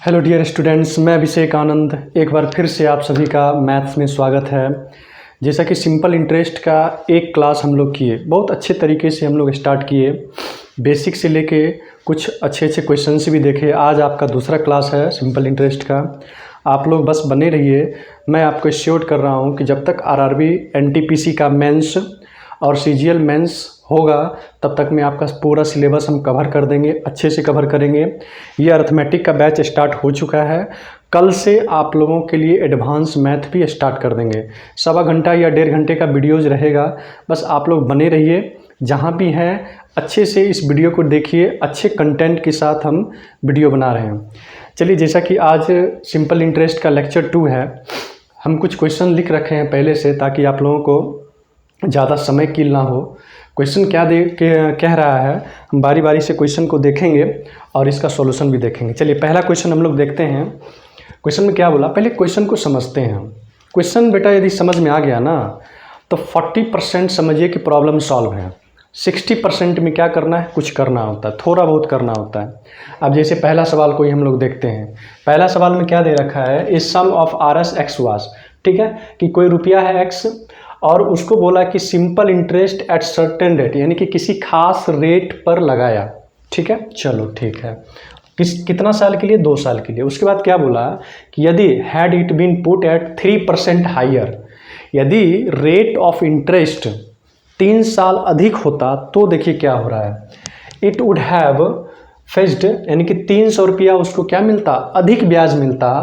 Hello dear students, मैं अभिषेक आनंद एक बार फिर से आप सभी का मैथ्स में स्वागत है। जैसा कि सिंपल इंटरेस्ट का एक क्लास हम लोग किए, बहुत अच्छे तरीके से हम लोग स्टार्ट किए, बेसिक से लेके कुछ अच्छे अच्छे क्वेश्चंस भी देखे। आज आपका दूसरा क्लास है सिंपल इंटरेस्ट का। आप लोग बस बने रहिए। मैं आपको श्योर कर रहा हूँ कि जब तक आरआरबी एनटीपीसी का मेंस और सीजीएल मेंस होगा तब तक में आपका पूरा सिलेबस हम कवर कर देंगे, अच्छे से कवर करेंगे। ये अर्थमेटिक का बैच स्टार्ट हो चुका है। कल से आप लोगों के लिए एडवांस मैथ भी स्टार्ट कर देंगे। सवा घंटा या 1.5 घंटे का वीडियोज़ रहेगा। बस आप लोग बने रहिए, जहाँ भी हैं अच्छे से इस वीडियो को देखिए। अच्छे कंटेंट के साथ हम वीडियो बना रहे हैं। चलिए, जैसा कि आज सिंपल इंटरेस्ट का लेक्चर 2 है, हम कुछ क्वेश्चन लिख रखे हैं पहले से, ताकि आप लोगों को ज़्यादा समय किल ना हो। क्वेश्चन क्या कह रहा है, हम बारी बारी से क्वेश्चन को देखेंगे और इसका सॉल्यूशन भी देखेंगे। चलिए, पहला क्वेश्चन हम लोग देखते हैं। क्वेश्चन में क्या बोला, पहले क्वेश्चन को समझते हैं। क्वेश्चन बेटा यदि समझ में आ गया ना तो 40% समझिए कि प्रॉब्लम सॉल्व है। 60% में क्या करना है, कुछ करना होता है, थोड़ा बहुत करना होता है। अब जैसे पहला सवाल कोई हम लोग देखते हैं। पहला सवाल में क्या दे रखा है, ए सम ऑफ RS एक्स वास, ठीक है, कि कोई रुपया है x और उसको बोला कि simple interest at certain rate, यानी कि किसी खास रेट पर लगाया। ठीक है, चलो ठीक है। कितना साल के लिए, 2 साल के लिए। उसके बाद क्या बोला कि यदि had it been put at 3% higher, यदि रेट ऑफ इंटरेस्ट 3 साल अधिक होता तो देखिए क्या हो रहा है, इट वुड हैव फेच्ड, यानी कि 300 रुपया उसको क्या मिलता, अधिक ब्याज मिलता।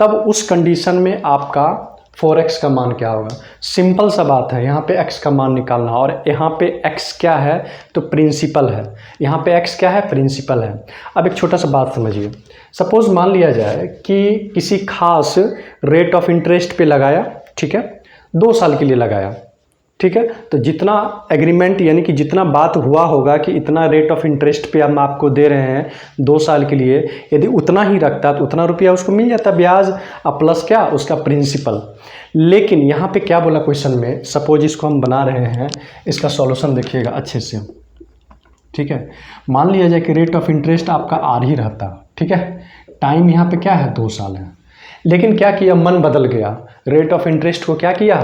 तब उस कंडीशन में आपका 4x का मान क्या होगा। सिंपल सा बात है, यहाँ पे x का मान निकालना, और यहाँ पे x क्या है तो प्रिंसिपल है, यहाँ पे x क्या है, प्रिंसिपल है। अब एक छोटा सा बात समझिए। सपोज मान लिया जाए कि किसी खास रेट ऑफ इंटरेस्ट पे लगाया, ठीक है, 2 साल के लिए लगाया, ठीक है। तो जितना एग्रीमेंट, यानी कि जितना बात हुआ होगा कि इतना रेट ऑफ इंटरेस्ट पे हम आपको दे रहे हैं 2 साल के लिए, यदि उतना ही रखता तो उतना रुपया उसको मिल जाता ब्याज, और प्लस क्या, उसका प्रिंसिपल। लेकिन यहाँ पे क्या बोला क्वेश्चन में, सपोज इसको हम बना रहे हैं, इसका सॉल्यूशन देखिएगा अच्छे से, ठीक है। मान लिया जाए कि रेट ऑफ इंटरेस्ट आपका आर ही रहता, ठीक है, टाइम यहाँ पे क्या है, 2 साल है। लेकिन क्या किया, मन बदल गया, रेट ऑफ इंटरेस्ट को क्या किया,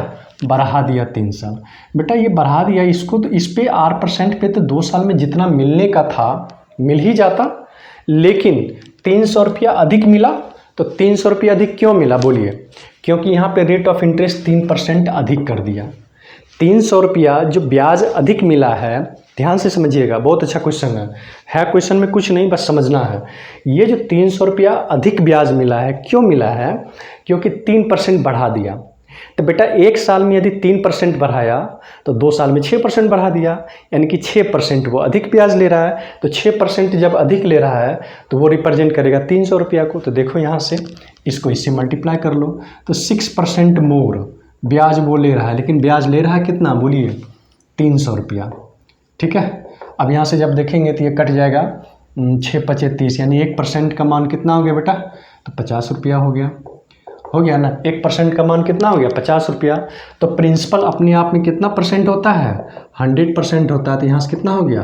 बढ़ा दिया 3 साल। बेटा ये बढ़ा दिया इसको, तो इस पे R% पे तो 2 साल में जितना मिलने का था मिल ही जाता, लेकिन 300 रुपया अधिक मिला। तो 300 रुपया अधिक क्यों मिला बोलिए, क्योंकि यहाँ पे रेट ऑफ इंटरेस्ट 3% अधिक कर दिया। 300 रुपया जो ब्याज अधिक मिला है, ध्यान से समझिएगा, बहुत अच्छा क्वेश्चन है क्वेश्चन में कुछ नहीं, बस समझना है। ये जो 300 रुपया अधिक ब्याज मिला है, क्यों मिला है, क्योंकि 3% बढ़ा दिया। तो बेटा 1 साल में यदि 3% बढ़ाया तो 2 साल में 6% बढ़ा दिया, यानी कि 6% वो अधिक ब्याज ले रहा है। तो 6% जब अधिक ले रहा है तो वो रिप्रेजेंट करेगा 300 रुपया को। तो देखो यहाँ से इसको इससे मल्टीप्लाई कर लो, तो 6% मोर ब्याज वो ले रहा है, लेकिन ब्याज ले रहा है कितना बोलिए, 300 रुपया, ठीक है। अब यहाँ से जब देखेंगे तो ये कट जाएगा, 6 पचे 30, यानी 1% का मान कितना हो गया बेटा, तो 50 रुपया हो गया ना। 1% का मान कितना हो गया, 50 रुपया। तो प्रिंसिपल अपने आप में कितना परसेंट होता है, 100% होता है। तो यहाँ से कितना हो गया,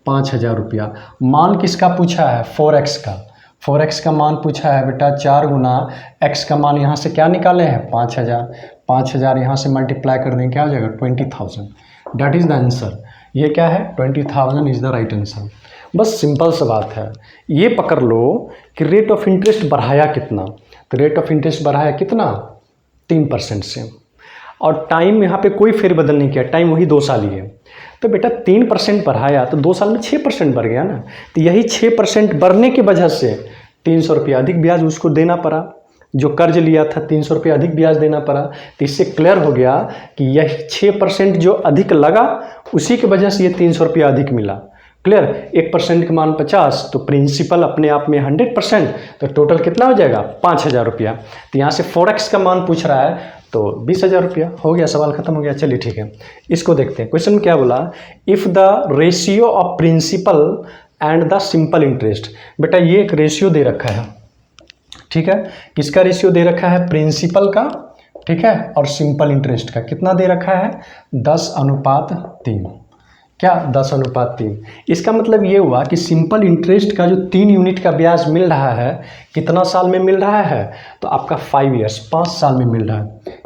5000 रुपया। मान किसका पूछा है, 4x का। 4x का मान पूछा है बेटा, 4 गुना x का मान यहाँ से क्या निकाले हैं, 5000। 5000 यहाँ से मल्टीप्लाई कर देंगे, क्या हो जाएगा, 20,000। That is the answer. ये क्या है, 20,000 इज़ द राइट आंसर। बस सिंपल सा बात है। ये पकड़ लो कि रेट ऑफ इंटरेस्ट बढ़ाया कितना, तो रेट ऑफ इंटरेस्ट बढ़ाया कितना, 3% से, और टाइम यहाँ पे कोई फेरबदल नहीं किया, टाइम वही 2 साल ही है। तो बेटा 3% बढ़ाया तो 2 साल में 6% बढ़ गया ना। तो यही 6% बढ़ने की वजह से 300 रुपया अधिक ब्याज उसको देना पड़ा, जो कर्ज लिया था 300 रुपया अधिक ब्याज देना पड़ा। तो इससे क्लियर हो गया कि यह 6% जो अधिक लगा उसी की वजह से ये 300 रुपया अधिक मिला। क्लियर। 1% का मान 50, तो प्रिंसिपल अपने आप में 100%, तो टोटल कितना हो जाएगा, 5000 रुपया। तो यहाँ से 4x का मान पूछ रहा है, तो 20,000 रुपया। हो गया, सवाल खत्म हो गया। चलिए ठीक है, इसको देखते हैं। क्वेश्चन में क्या बोला, if the ratio of principal and the simple interest. बेटा ये एक रेशियो दे रखा है, ठीक है। किसका रेशियो दे रखा है, प्रिंसिपल का, ठीक है, और सिंपल इंटरेस्ट का। कितना दे रखा है, 10:3। क्या 10:3। इसका मतलब ये हुआ कि सिंपल इंटरेस्ट का जो 3 यूनिट का ब्याज मिल रहा है कितना साल में मिल रहा है, तो आपका 5 ईयर्स 5 साल में मिल रहा है।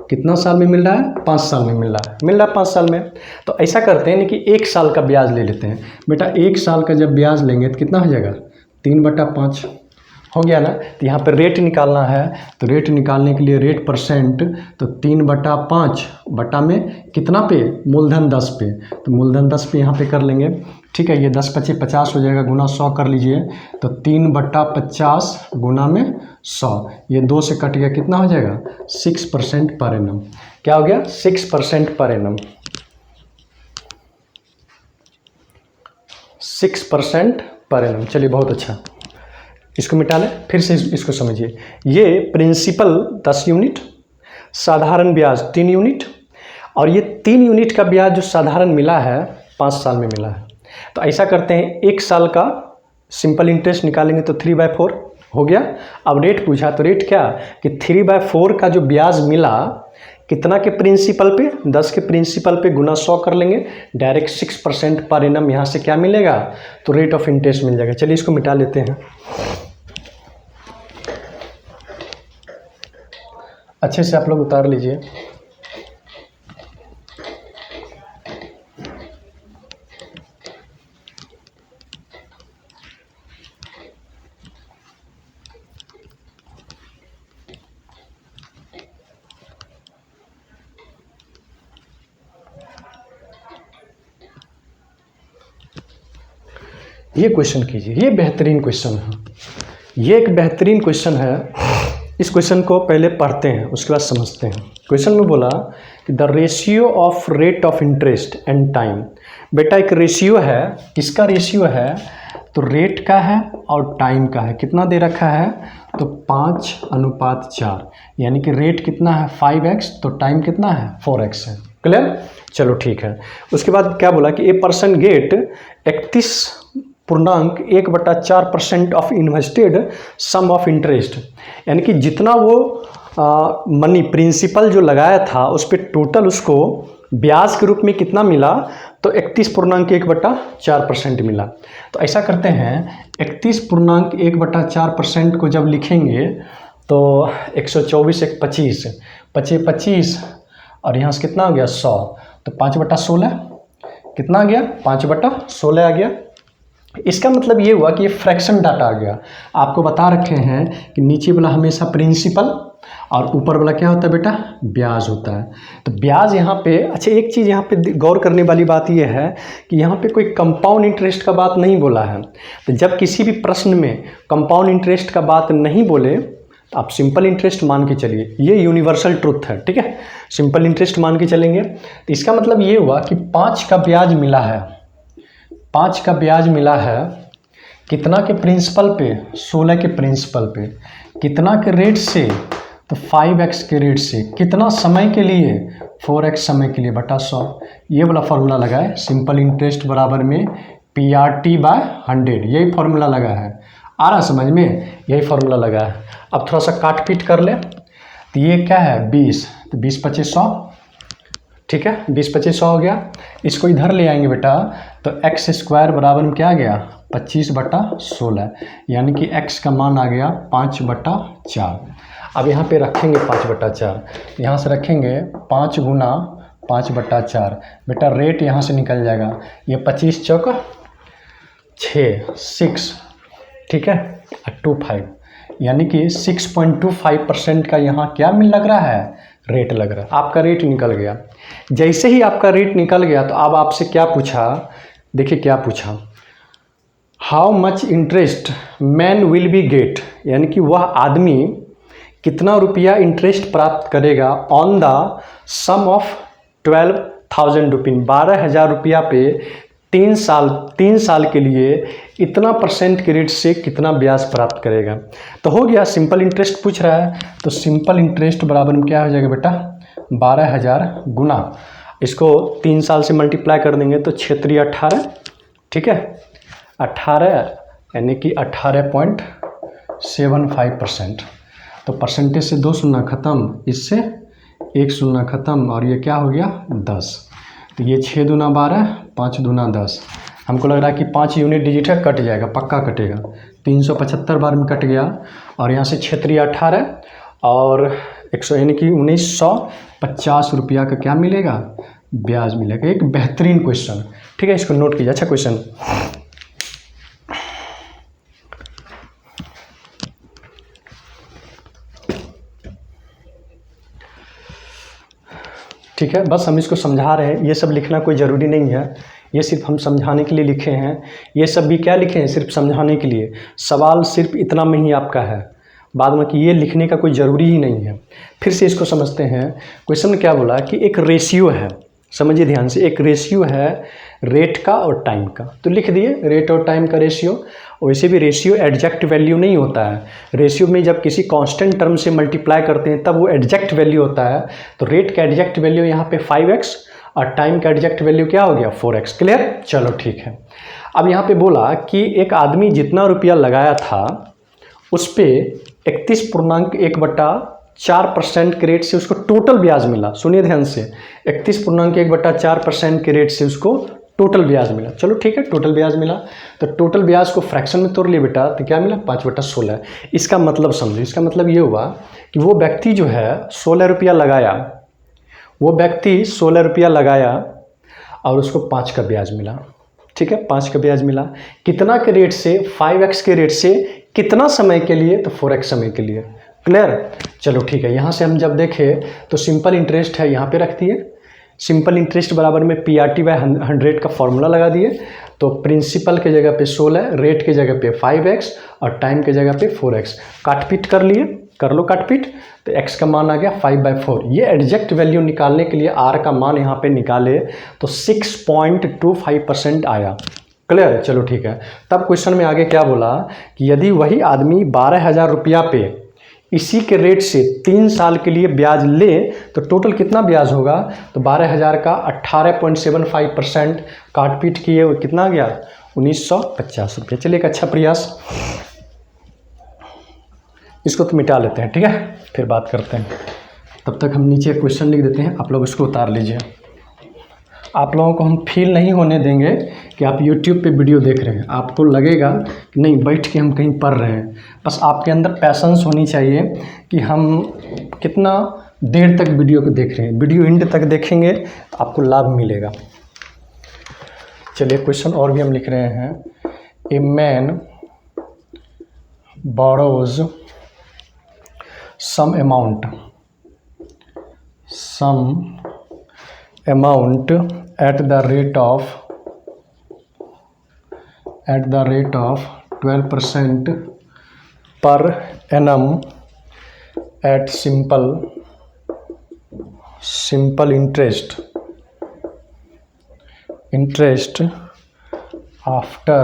कितना साल में मिल रहा है, 5 साल में मिल रहा है 5 साल में। तो ऐसा करते हैं कि 1 साल का ब्याज ले लेते हैं। बेटा 1 साल का जब ब्याज लेंगे तो कितना हो जाएगा, 3/5 हो गया ना। तो यहाँ पर रेट निकालना है, तो रेट निकालने के लिए रेट परसेंट, तो 3/5 बटा में कितना पे, मूलधन 10 पे, तो मूलधन 10 पे यहाँ पे कर लेंगे। ठीक है, ये 10×5 = 50 हो जाएगा, गुना 100 कर लीजिए, तो 3/50 गुना में 100, ये 2 से कट गया, कितना हो जाएगा 6% पर एनम। क्या हो गया 6% पर एनम, 6% पर एनम। चलिए बहुत अच्छा, इसको मिटा लें, फिर से इसको समझिए। ये प्रिंसिपल 10 यूनिट, साधारण ब्याज 3 यूनिट, और ये 3 यूनिट का ब्याज जो साधारण मिला है 5 साल में मिला है। तो ऐसा करते हैं, 1 साल का सिंपल इंटरेस्ट निकालेंगे तो 3/4 हो गया। अब रेट पूछा, तो रेट क्या कि 3/4 का जो ब्याज मिला कितना के प्रिंसिपल पे, 10 के प्रिंसिपल पे गुना 100 कर लेंगे, डायरेक्ट 6% पर एनम यहाँ से क्या मिलेगा, तो रेट ऑफ इंटरेस्ट मिल जाएगा। चलिए इसको मिटा लेते हैं, अच्छे से आप लोग उतार लीजिए। ये क्वेश्चन कीजिए, ये बेहतरीन क्वेश्चन है, ये एक बेहतरीन क्वेश्चन है। इस क्वेश्चन को पहले पढ़ते हैं, उसके बाद समझते हैं। क्वेश्चन में बोला कि the ratio of rate of interest and time. बेटा एक रेशियो है, किसका रेशियो है, तो रेट का है और टाइम का है। कितना दे रखा है, तो 5:4, यानी कि रेट कितना है 5x, तो टाइम कितना है 4x है। क्लियर, चलो ठीक है। उसके बाद क्या बोला कि a person get 31.1/4% of invested sum of interest, यानी कि जितना वो मनी प्रिंसिपल जो लगाया था उस पर टोटल उसको ब्याज के रूप में कितना मिला, तो 31.1/4% मिला। तो ऐसा करते हैं, 31.1/4% को जब लिखेंगे तो 124 × 25, 25 और यहाँ से कितना हो गया 100, तो 5/16 कितना आ गया 5/16 आ गया। इसका मतलब ये हुआ कि ये फ्रैक्शन डाटा आ गया। आपको बता रखे हैं कि नीचे वाला हमेशा प्रिंसिपल और ऊपर वाला क्या होता है बेटा, ब्याज होता है। तो ब्याज यहाँ पे, अच्छा एक चीज़ यहाँ पे गौर करने वाली बात ये है कि यहाँ पे कोई कंपाउंड इंटरेस्ट का बात नहीं बोला है। तो जब किसी भी प्रश्न में कंपाउंड इंटरेस्ट का बात नहीं बोले तो आप सिंपल इंटरेस्ट मान के चलिए, ये यूनिवर्सल ट्रुथ है, ठीक है, सिंपल इंटरेस्ट मान के चलेंगे। तो इसका मतलब ये हुआ कि 5 का ब्याज मिला है, 5 का ब्याज मिला है, कितना के प्रिंसिपल पे, 16 के प्रिंसिपल पे, कितना के रेट से, तो 5x के रेट से, कितना समय के लिए 4x समय के लिए बटा 100। ये वाला फॉर्मूला लगा है, सिंपल इंटरेस्ट बराबर में PRT/100, यही फॉर्मूला लगा है। आ रहा समझ में, यही फॉर्मूला लगा है। अब थोड़ा सा काट पीट कर ले, तो ये क्या है 20, तो 20×25 100, ठीक है, 20×25 100 हो गया। इसको इधर ले आएंगे बेटा, तो x² बराबर में क्या आ गया 25/16, यानी कि x का मान आ गया 5/4। अब यहाँ पे रखेंगे 5/4, यहाँ से रखेंगे 5 गुना 5/4, बेटा रेट यहाँ से निकल जाएगा, ये 25 चौक 6, ठीक है, 25, यानी कि 6.25% का यहाँ क्या मिल लग रहा है, रेट लग रहा है। आपका रेट निकल गया। जैसे ही आपका रेट निकल गया तो अब आपसे क्या पूछा, देखिए क्या पूछा, how much interest man will be get, यानी कि वह आदमी कितना रुपया इंटरेस्ट प्राप्त करेगा ऑन द सम ऑफ 12,000 रुपये, 12,000 रुपया पे 3 साल के लिए इतना % के रेट से कितना ब्याज प्राप्त करेगा। तो हो गया, सिंपल इंटरेस्ट पूछ रहा है, तो सिंपल इंटरेस्ट बराबर में क्या हो जाएगा बेटा 12,000 गुना, इसको 3 साल से मल्टीप्लाई कर देंगे तो 6×3 = 18, ठीक है, 18 यानी कि 18.75%। तो परसेंटेज से 2 शून्य खत्म, इससे 1 शून्य खत्म, और ये क्या हो गया 10। तो ये 6 दूना 12, 5 दूना 10। हमको लग रहा है कि 5 यूनिट डिजिट है, कट जाएगा, पक्का कटेगा। 375 बार में कट गया। और यहाँ से क्षेत्रीय 18 और 100 यानी कि 1950 रुपया का क्या मिलेगा, ब्याज मिलेगा। एक बेहतरीन क्वेश्चन, ठीक है, इसको नोट कीजिए। अच्छा क्वेश्चन, ठीक है, बस हम इसको समझा रहे हैं। ये सब लिखना कोई ज़रूरी नहीं है, ये सिर्फ हम समझाने के लिए लिखे हैं। ये सब भी क्या लिखे हैं, सिर्फ समझाने के लिए। सवाल सिर्फ इतना में ही आपका है, बाद में कि ये लिखने का कोई ज़रूरी ही नहीं है। फिर से इसको समझते हैं। क्वेश्चन में क्या बोला कि एक रेशियो है, समझिए ध्यान से, एक रेशियो है रेट का और टाइम का। तो लिख दिए रेट और टाइम का रेशियो। वैसे भी रेशियो एग्जैक्ट वैल्यू नहीं होता है। रेशियो में जब किसी कांस्टेंट टर्म से मल्टीप्लाई करते हैं तब वो एग्जैक्ट वैल्यू होता है। तो रेट का एग्जैक्ट वैल्यू यहाँ पे 5x और टाइम का एग्जैक्ट वैल्यू क्या हो गया, 4x। क्लियर, चलो ठीक है। अब यहाँ पे बोला कि एक आदमी जितना रुपया लगाया था उस पर 31.1/4% के रेट से उसको टोटल ब्याज मिला। सुनिए ध्यान से, 31.1/4% के रेट से उसको टोटल ब्याज मिला। चलो ठीक है, टोटल ब्याज मिला। तो टोटल ब्याज को फ्रैक्शन में तोड़ लिए बेटा, तो क्या मिला, 5/16। इसका मतलब समझो, इसका मतलब ये हुआ कि वो व्यक्ति जो है 16 रुपया लगाया, वो व्यक्ति 16 रुपया लगाया और उसको 5 का ब्याज मिला। ठीक है, 5 का ब्याज मिला। कितना के रेट से, 5x के रेट से। कितना समय के लिए, तो 4x समय के लिए। क्लियर, चलो ठीक है। यहाँ से हम जब देखें तो सिंपल इंटरेस्ट है, यहाँ पे रख दिए। सिंपल इंटरेस्ट बराबर में PRT/100 का फॉर्मूला लगा दिए। तो प्रिंसिपल के जगह पे 16, रेट के जगह पे 5x और टाइम के जगह पे 4x। काटपीट कर लिए, कर लो काटपीट। तो x का मान आ गया 5/4। ये एग्जैक्ट वैल्यू निकालने के लिए r का मान यहाँ पे निकाले तो 6.25% आया। क्लियर, चलो ठीक है। तब क्वेश्चन में आगे क्या बोला कि यदि वही आदमी 12,000 रुपया पे इसी के रेट से 3 साल के लिए ब्याज ले तो टोटल कितना ब्याज होगा, तो 12,000 का 18.75% काटपीट किए, वो कितना गया, 1950 रुपये। चलिए एक अच्छा प्रयास, इसको तो मिटा लेते हैं, ठीक है, फिर बात करते हैं। तब तक हम नीचे क्वेश्चन लिख देते हैं, आप लोग इसको उतार लीजिए। आप लोगों को हम फील नहीं होने देंगे कि आप YouTube पे वीडियो देख रहे हैं। आपको लगेगा कि नहीं, बैठ के हम कहीं पढ़ रहे हैं। बस आपके अंदर पैशंस होनी चाहिए कि हम कितना देर तक वीडियो को देख रहे हैं। वीडियो एंड तक देखेंगे तो आपको लाभ मिलेगा। चलिए क्वेश्चन और भी हम लिख रहे हैं। A man borrows some amount at the rate of 12% per annum at simple interest after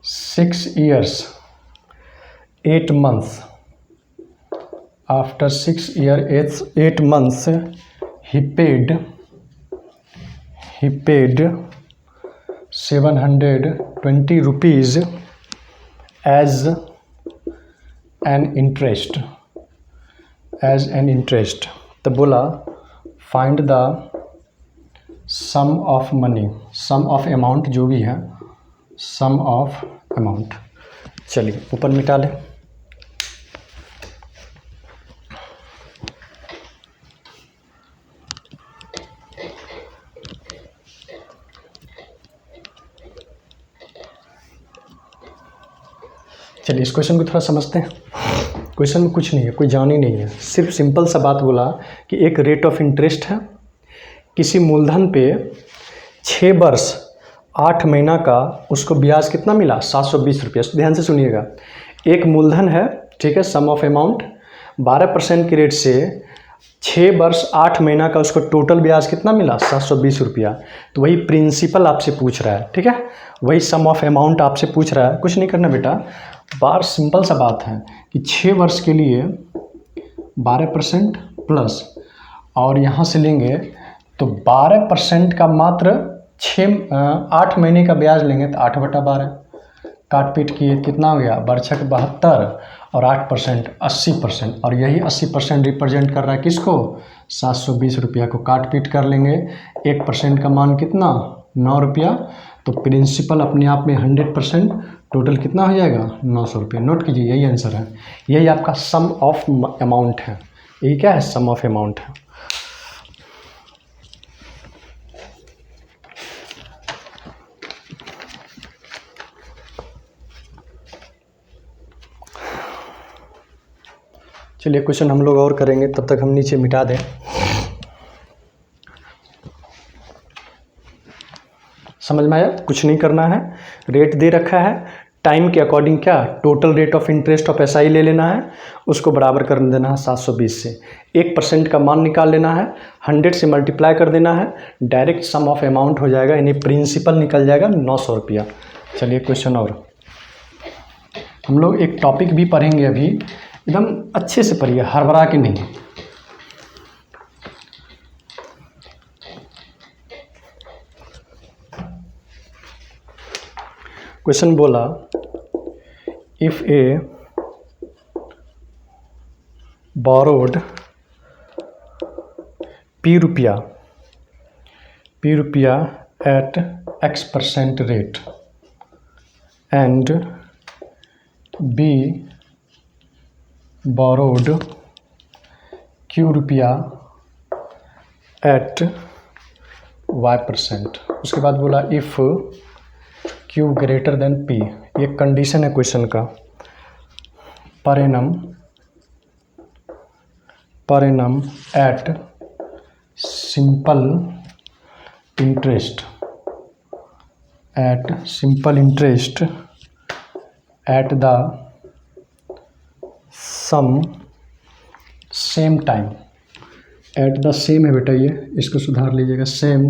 6 years 8 months. After 6 years 8 months he paid 720 rupees as an interest। तो बोला find the sum of money, sum of amount जो भी है, सम of amount. चलिए ऊपर मिटा लें। चलिए इस क्वेश्चन को थोड़ा समझते हैं। क्वेश्चन में कुछ नहीं है, कोई जान ही नहीं है, सिर्फ सिंपल सा बात बोला कि एक रेट ऑफ इंटरेस्ट है किसी मूलधन पे 6 वर्ष 8 महीना का, उसको ब्याज कितना मिला, 720 रुपया। ध्यान से सुनिएगा, एक मूलधन है, ठीक है, सम ऑफ अमाउंट 12% के रेट से 6 वर्ष 8 महीना का उसको टोटल ब्याज कितना मिला, 720 रुपया। तो वही प्रिंसिपल आपसे पूछ रहा है, ठीक है, वही सम ऑफ अमाउंट आपसे पूछ रहा है। कुछ नहीं करना बेटा, बार सिंपल सा बात है कि 6 वर्ष के लिए 12% प्लस, और यहाँ से लेंगे तो 12% का मात्र 8 महीने का ब्याज लेंगे तो 8/12। काटपीट किए कितना हो गया, बरछक 72 और 8% 80%। और यही 80% रिप्रेजेंट कर रहा है किसको, 720 रुपया को काट पीट कर लेंगे। 1% का मान कितना, 9 रुपया। तो प्रिंसिपल अपने आप में 100%, टोटल कितना हो जाएगा, 900 रुपये। नोट कीजिए, यही आंसर है, यही आपका सम ऑफ अमाउंट है। यही क्या है, सम ऑफ अमाउंट है। चलिए क्वेश्चन हम लोग और करेंगे, तब तक हम नीचे मिटा दें। समझ में आया, कुछ नहीं करना है। रेट दे रखा है, टाइम के अकॉर्डिंग क्या total rate of interest of SI ले लेना है, उसको बराबर कर देना है 720 से। 1% का मान निकाल लेना है, 100 से मल्टीप्लाई कर देना है, डायरेक्ट सम ऑफ अमाउंट हो जाएगा, यानी प्रिंसिपल निकल जाएगा 900 रुपया। चलिए क्वेश्चन और हम लोग एक टॉपिक भी पढ़ेंगे अभी, एकदम अच्छे से पढ़िए, हड़बड़ा के नहीं। क्वेश्चन बोला, इफ ए borrowed P रुपया at X% rate and B borrowed Q रुपया at Y%। उसके बाद बोला if Q greater than P, ये कंडीशन है क्वेश्चन का। Per annum at simple interest at the same time. At the same है बेटा, ये इसको सुधार लीजिएगा, same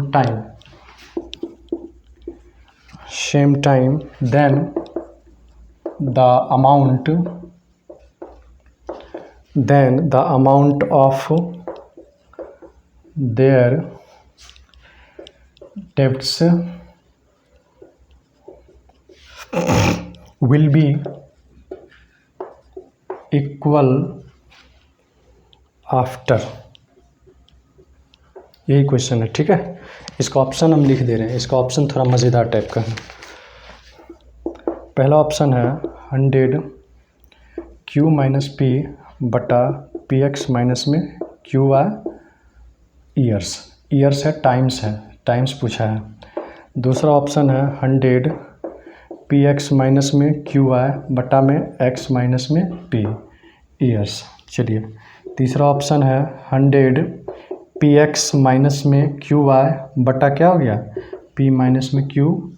time then the amount of their debts will be equal after। यही क्वेश्चन है, ठीक है। इसका ऑप्शन हम लिख दे रहे हैं, इसका ऑप्शन थोड़ा मज़ेदार टाइप का है। पहला ऑप्शन है 100 Q माइनस पी बटा पी एक्स माइनस में क्यू आ ईयर्स है, टाइम्स पूछा है। दूसरा ऑप्शन है 100 पी एक्स माइनस में क्यू आ बटा में एक्स माइनस में पी ईयर्स। चलिए तीसरा ऑप्शन है 100 पी एक्स माइनस में क्यू आ बटा क्या हो गया, पी माइनस में क्यू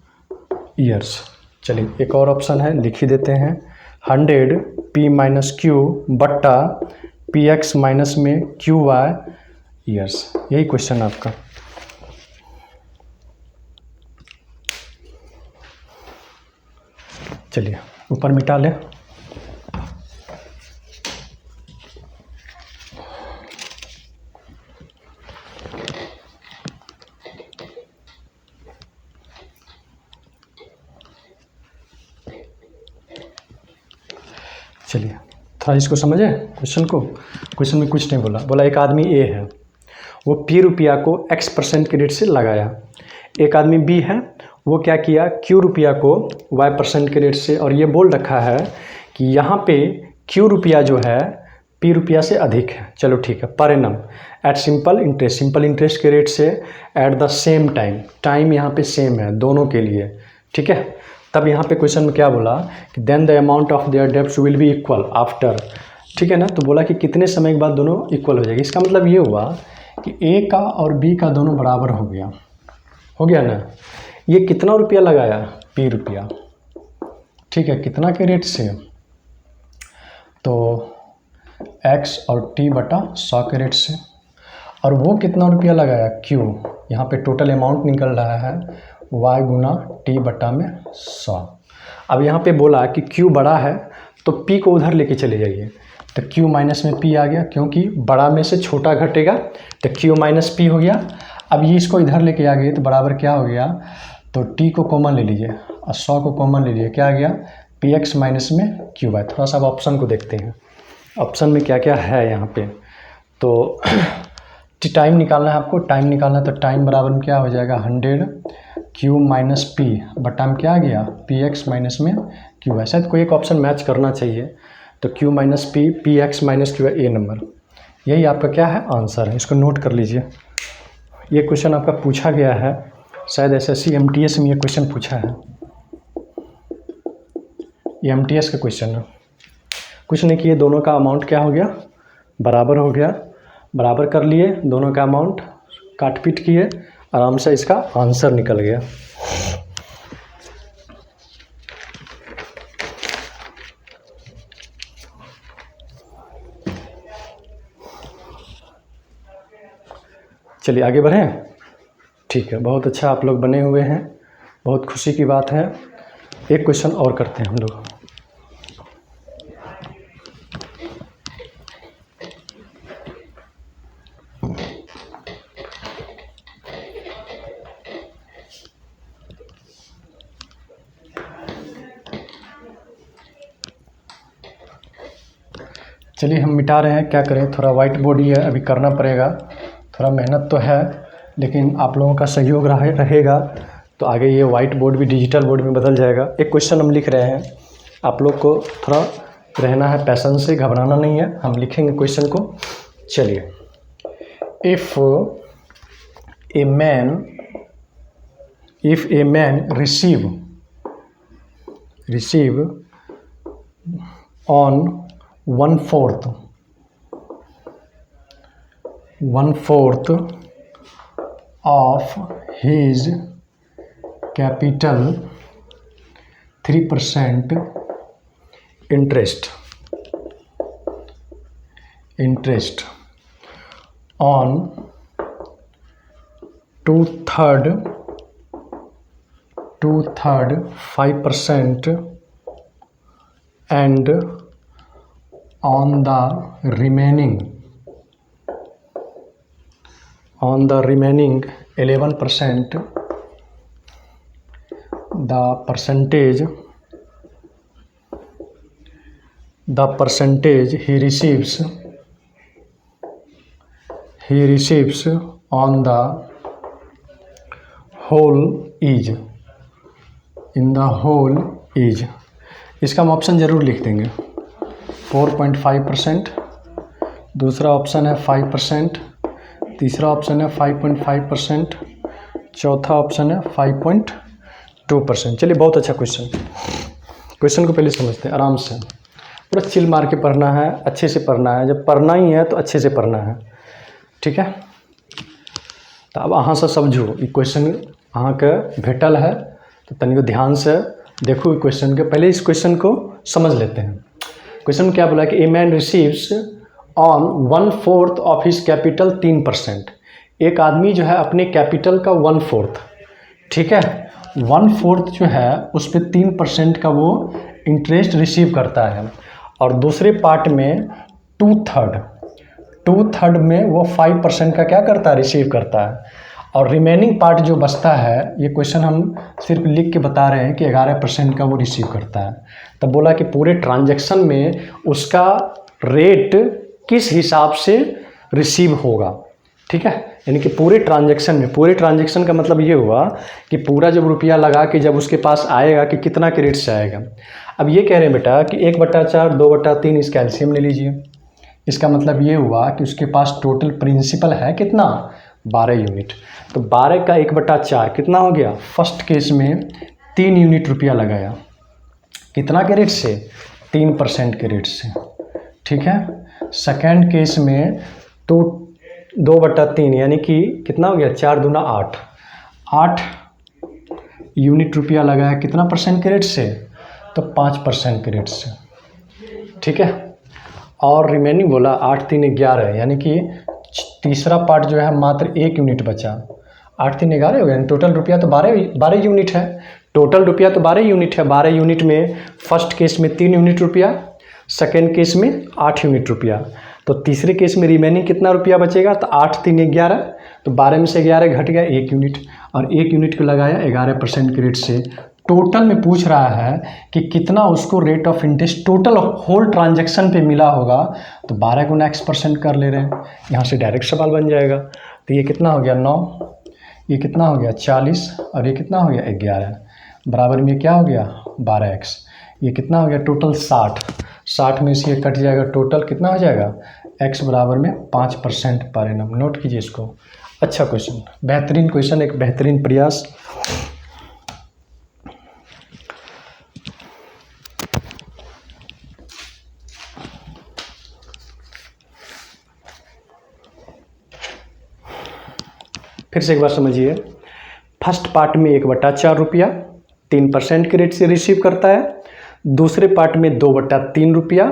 ईयर्स। चलिए एक और ऑप्शन है, लिख ही देते हैं, 100 पी माइनस क्यू बट्टा पी एक्स माइनस में क्यू वाई ईयर्स। यही क्वेश्चन आपका। चलिए ऊपर मिटा लें। चलिए थोड़ा इसको समझे क्वेश्चन को। क्वेश्चन में कुछ नहीं बोला एक आदमी ए है, वो P रुपया को X% के रेट से लगाया। एक आदमी B है, वो क्या किया, Q रुपया को Y% के रेट से, और ये बोल रखा है कि यहाँ पे Q रुपया जो है P रुपया से अधिक है। चलो ठीक है, per annum at simple interest के रेट से एट द सेम टाइम यहाँ पे सेम है दोनों के लिए, ठीक है। तब यहाँ पे क्वेश्चन में क्या बोला कि then the amount of their debts will be equal after, ठीक है ना। तो बोला कि कितने समय के बाद दोनों इक्वल हो जाएगी। इसका मतलब ये हुआ कि ए का और बी का दोनों बराबर हो गया ना। ये कितना रुपया लगाया, P रुपया, ठीक है, कितना के रेट से, तो X और T बटा 100 के रेट से। और वो कितना रुपया लगाया, Q, यहाँ पे टोटल अमाउंट निकल रहा है Y गुना T बटा में 100। अब यहाँ पे बोला कि Q बड़ा है तो P को उधर लेके चले जाइए, तो Q माइनस में P आ गया, क्योंकि बड़ा में से छोटा घटेगा तो Q माइनस P हो गया। अब ये इसको इधर लेके आ गए तो बराबर क्या हो गया, तो T को कॉमन ले लीजिए और 100 को कॉमन ले लीजिए, क्या आ गया, PX माइनस में QY। थोड़ा सा अब ऑप्शन को देखते हैं, ऑप्शन में क्या क्या है यहाँ पे। तो टाइम निकालना है आपको, टाइम निकालना है तो टाइम बराबर में क्या हो जाएगा 100 क्यू माइनस पी बटा में क्या आ गया पी एक्स माइनस में क्यू। ऐसा तो कोई एक ऑप्शन मैच करना चाहिए, तो Q minus P, P x minus Q है ए नंबर। यही आपका क्या है आंसर है, इसको नोट कर लीजिए। ये क्वेश्चन आपका पूछा गया है, शायद एसएससी एमटीएस में ये क्वेश्चन पूछा है, ये एमटीएस का क्वेश्चन है। कुछ नहीं किए, दोनों का अमाउंट क्या हो गया बराबर हो गया, बराबर कर लिए, दोनों का अमाउंट काट पीट किए, आराम से इसका आंसर निकल गया। चलिए आगे बढ़ें। ठीक है, बहुत अच्छा आप लोग बने हुए हैं, बहुत खुशी की बात है। एक क्वेश्चन और करते हैं हम लोग। चलिए हम मिटा रहे हैं, क्या करें, थोड़ा वाइट बोर्ड ही है, अभी करना पड़ेगा, थोड़ा मेहनत तो है, लेकिन आप लोगों का सहयोग रहेगा तो आगे ये वाइट बोर्ड भी डिजिटल बोर्ड में बदल जाएगा। एक क्वेश्चन हम लिख रहे हैं, आप लोग को थोड़ा रहना है पैशन से, घबराना नहीं है, हम लिखेंगे क्वेश्चन को। चलिए, if a man receive on 1/4 of his capital 3% interest on 2/3 5% and on the remaining 11% the percentage he receives on the whole is इसका हम ऑप्शन ज़रूर लिख देंगे। 4.5%, दूसरा ऑप्शन है 5%, तीसरा ऑप्शन है 5.5%, चौथा ऑप्शन है 5.2%। चलिए, बहुत अच्छा क्वेश्चन को पहले समझते हैं आराम से, पूरा चिल मार के पढ़ना है, अच्छे से पढ़ना है, जब पढ़ना ही है तो अच्छे से पढ़ना है, ठीक है। तो अब अहाँ से समझो, ये क्वेश्चन अहाँ के भेटल है तो तनिको ध्यान से देखो क्वेश्चन के, पहले इस क्वेश्चन को समझ लेते हैं। क्वेश्चन में क्या बोला कि a man receives on 1/4 of his capital 3%। एक आदमी जो है अपने कैपिटल का 1/4, ठीक है, 1/4 जो है उस पर 3% का वो इंटरेस्ट रिसीव करता है, और दूसरे पार्ट में 2/3 में वो 5% का क्या करता है रिसीव करता है, और रिमेनिंग पार्ट जो बचता है, ये क्वेश्चन हम सिर्फ लिख के बता रहे हैं कि 11% का वो रिसीव करता है। तब बोला कि पूरे ट्रांजैक्शन में उसका रेट किस हिसाब से रिसीव होगा, ठीक है, यानी कि पूरे ट्रांजैक्शन का मतलब ये हुआ कि पूरा जब रुपया लगा के जब उसके पास आएगा कि कितना के रेट से आएगा। अब ये कह रहे हैं बेटा कि 1/4 2/3 इसका एलसीएम ले लीजिए। इसका मतलब ये हुआ कि उसके पास टोटल प्रिंसिपल है कितना 12 यूनिट, तो 12 का 1/4 कितना हो गया। फर्स्ट केस में 3 यूनिट रुपया लगाया, कितना के रेट से 3% के रेट से, ठीक है। सेकेंड केस में तो 2/3 यानी कि कितना हो गया 4 दूना 8 यूनिट रुपया लगाया, कितना परसेंट के रेट से, तो 5% के रेट से, ठीक है। और रिमेनिंग बोला 8 3 11, यानी कि तीसरा पार्ट जो है मात्र 1 यूनिट बचा। 8 3 11 हो गया, टोटल रुपया तो 12 यूनिट है, टोटल रुपया तो 12 यूनिट है। 12 यूनिट में फर्स्ट केस में 3 यूनिट रुपया, सेकेंड केस में 8 यूनिट रुपया, तो तीसरे केस में रिमेनिंग कितना रुपया बचेगा, तो 8 3 11, तो 12 में से 11 घट गया 1 यूनिट, और 1 यूनिट को लगाया 11% के रेट से, टोटल में पूछ रहा है कि कितना उसको rate of interest total whole transaction पे मिला होगा, तो 12 गुना x% कर ले रहे हैं, यहाँ से डायरेक्ट सवाल बन जाएगा। तो ये कितना हो गया 9, ये कितना हो गया 40 और ये कितना हो गया 11, बराबर में क्या हो गया 12x। ये कितना हो गया टोटल 60 में से ये कट जाएगा, टोटल कितना हो जाएगा x बराबर में 5% पर एनम। नोट कीजिए इसको। अच्छा क्वेश्चन, बेहतरीन क्वेश्चन, एक बेहतरीन प्रयास। फिर से एक बार समझिए। फर्स्ट पार्ट में 1/4 रुपया 3% के रेट से रिसीव करता है, दूसरे पार्ट में 2/3 रुपया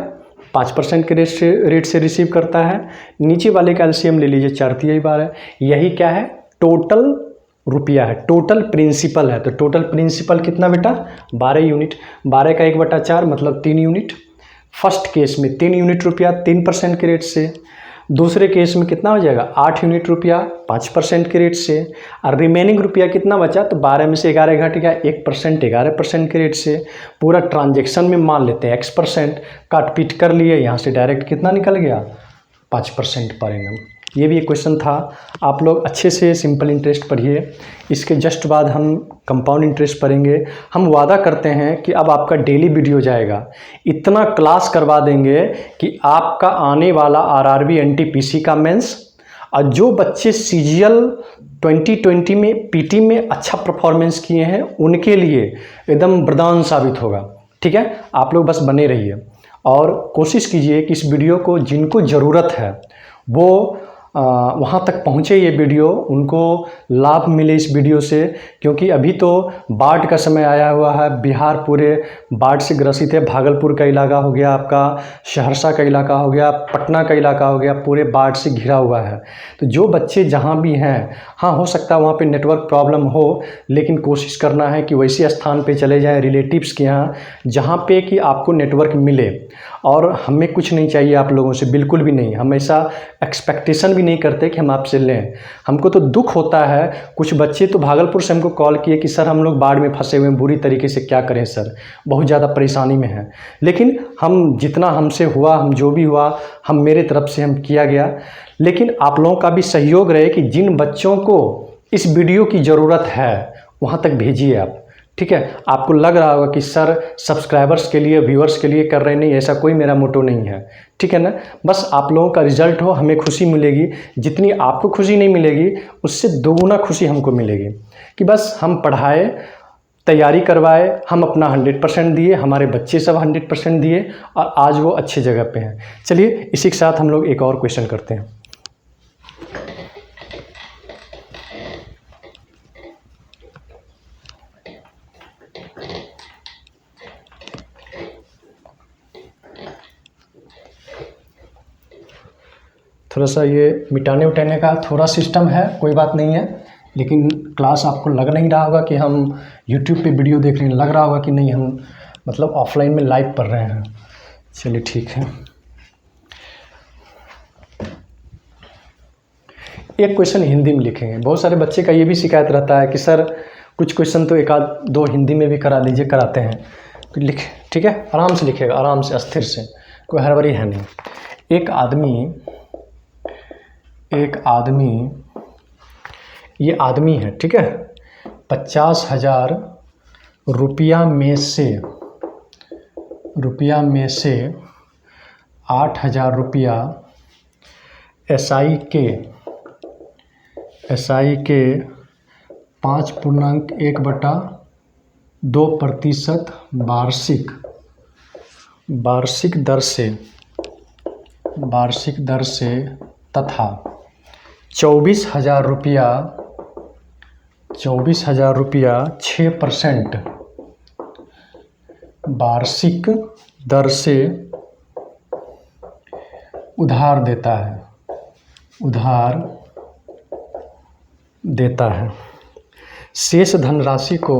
5% के रेट से रिसीव करता है। नीचे वाले का एलसीएम ले लीजिए, 4×3 यही क्या है टोटल रुपया है, टोटल प्रिंसिपल है। तो टोटल प्रिंसिपल कितना बेटा 12 यूनिट, 12 का 1/4 मतलब 3 यूनिट। फर्स्ट केस में 3 यूनिट रुपया 3% के रेट से, दूसरे केस में कितना हो जाएगा 8 यूनिट रुपया 5% के रेट से, और रिमेनिंग रुपया कितना बचा, तो 12 में से 11 घट गया 1% 11% के रेट से। पूरा ट्रांजैक्शन में मान लेते हैं x%, काट पीट कर लिए, यहाँ से डायरेक्ट कितना निकल गया 5% पर एनम। ये भी एक क्वेश्चन था। आप लोग अच्छे से सिंपल इंटरेस्ट पढ़िए, इसके जस्ट बाद हम कंपाउंड इंटरेस्ट पढ़ेंगे। हम वादा करते हैं कि अब आपका डेली वीडियो जाएगा, इतना क्लास करवा देंगे कि आपका आने वाला आरआरबी एनटीपीसी का मेंस, और जो बच्चे सीजीएल 2020 में पीटी में अच्छा परफॉर्मेंस किए हैं उनके लिए एकदम वरदान साबित होगा। ठीक है, आप लोग बस बने रहिए और कोशिश कीजिए कि इस वीडियो को जिनको ज़रूरत है वो वहाँ तक पहुँचे, ये वीडियो उनको लाभ मिले इस वीडियो से। क्योंकि अभी तो बाढ़ का समय आया हुआ है, बिहार पूरे बाढ़ से ग्रसित है। भागलपुर का इलाका हो गया, आपका सहरसा का इलाका हो गया, पटना का इलाका हो गया, पूरे बाढ़ से घिरा हुआ है। तो जो बच्चे जहाँ भी हैं, हाँ हो सकता है वहाँ पे नेटवर्क प्रॉब्लम हो, लेकिन कोशिश करना है कि वैसे स्थान पे चले जाएं रिलेटिव्स के यहाँ जहाँ पे कि आपको नेटवर्क मिले। और हमें कुछ नहीं चाहिए आप लोगों से, बिल्कुल भी नहीं। हम ऐसा एक्सपेक्टेशन भी नहीं करते कि हम आपसे लें। हमको तो दुख होता है, कुछ बच्चे तो भागलपुर से हमको कॉल किए कि सर हम लोग बाढ़ में फंसे हुए हैं, बुरी तरीके से क्या करें सर, बहुत ज़्यादा परेशानी में हैं। लेकिन हम जितना हमसे हुआ, हम जो भी हुआ, हम मेरे तरफ से हम किया गया। लेकिन आप लोगों का भी सहयोग रहे कि जिन बच्चों को इस वीडियो की ज़रूरत है वहाँ तक भेजिए आप। ठीक है, आपको लग रहा होगा कि सर सब्सक्राइबर्स के लिए, व्यूअर्स के लिए कर रहे, नहीं, ऐसा कोई मेरा मोटो नहीं है। ठीक है ना, बस आप लोगों का रिजल्ट हो, हमें खुशी मिलेगी। जितनी आपको खुशी नहीं मिलेगी उससे दोगुना खुशी हमको मिलेगी कि बस हम पढ़ाए, तैयारी करवाए, हम अपना 100% दिए, हमारे बच्चे सब 100% दिए और आज वो अच्छी जगह पे हैं। चलिए इसी के साथ हम लोग एक और क्वेश्चन करते हैं। थोड़ा सा ये मिटाने उटाने का थोड़ा सिस्टम है, कोई बात नहीं है, लेकिन क्लास आपको लग नहीं रहा होगा कि हम YouTube पे वीडियो देख रहे हैं, लग रहा होगा कि नहीं हम मतलब ऑफलाइन में लाइव पढ़ रहे हैं। चलिए ठीक है। एक क्वेश्चन हिंदी में लिखेंगे। बहुत सारे बच्चे का ये भी शिकायत रहता है कि सर कुछ क्वेश्चन तो 1-2 हिंदी में भी करा दीजिए, कराते हैं। तो लिख, ठीक है, आराम से लिखेगा, आराम से, अस्थिर से, कोई हड़बड़ी है नहीं। एक आदमी ये आदमी है, ठीक है, 50,000 रुपया में से 8,000 रुपया एसआई के 5.1/2% वार्षिक दर से तथा 24,000 रुपया 6% वार्षिक दर से उधार देता है। शेष धनराशि को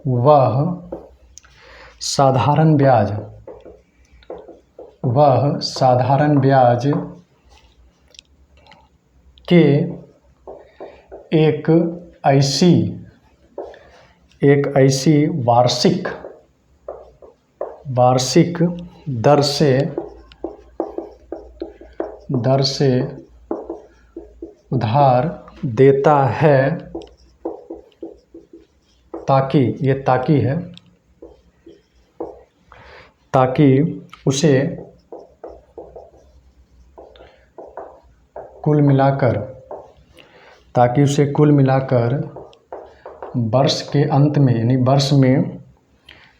वह साधारण ब्याज के एक ऐसी वार्षिक दर से उधार देता है ताकि, ये ताकि है, ताकि उसे कुल मिलाकर वर्ष के अंत में, यानी वर्ष में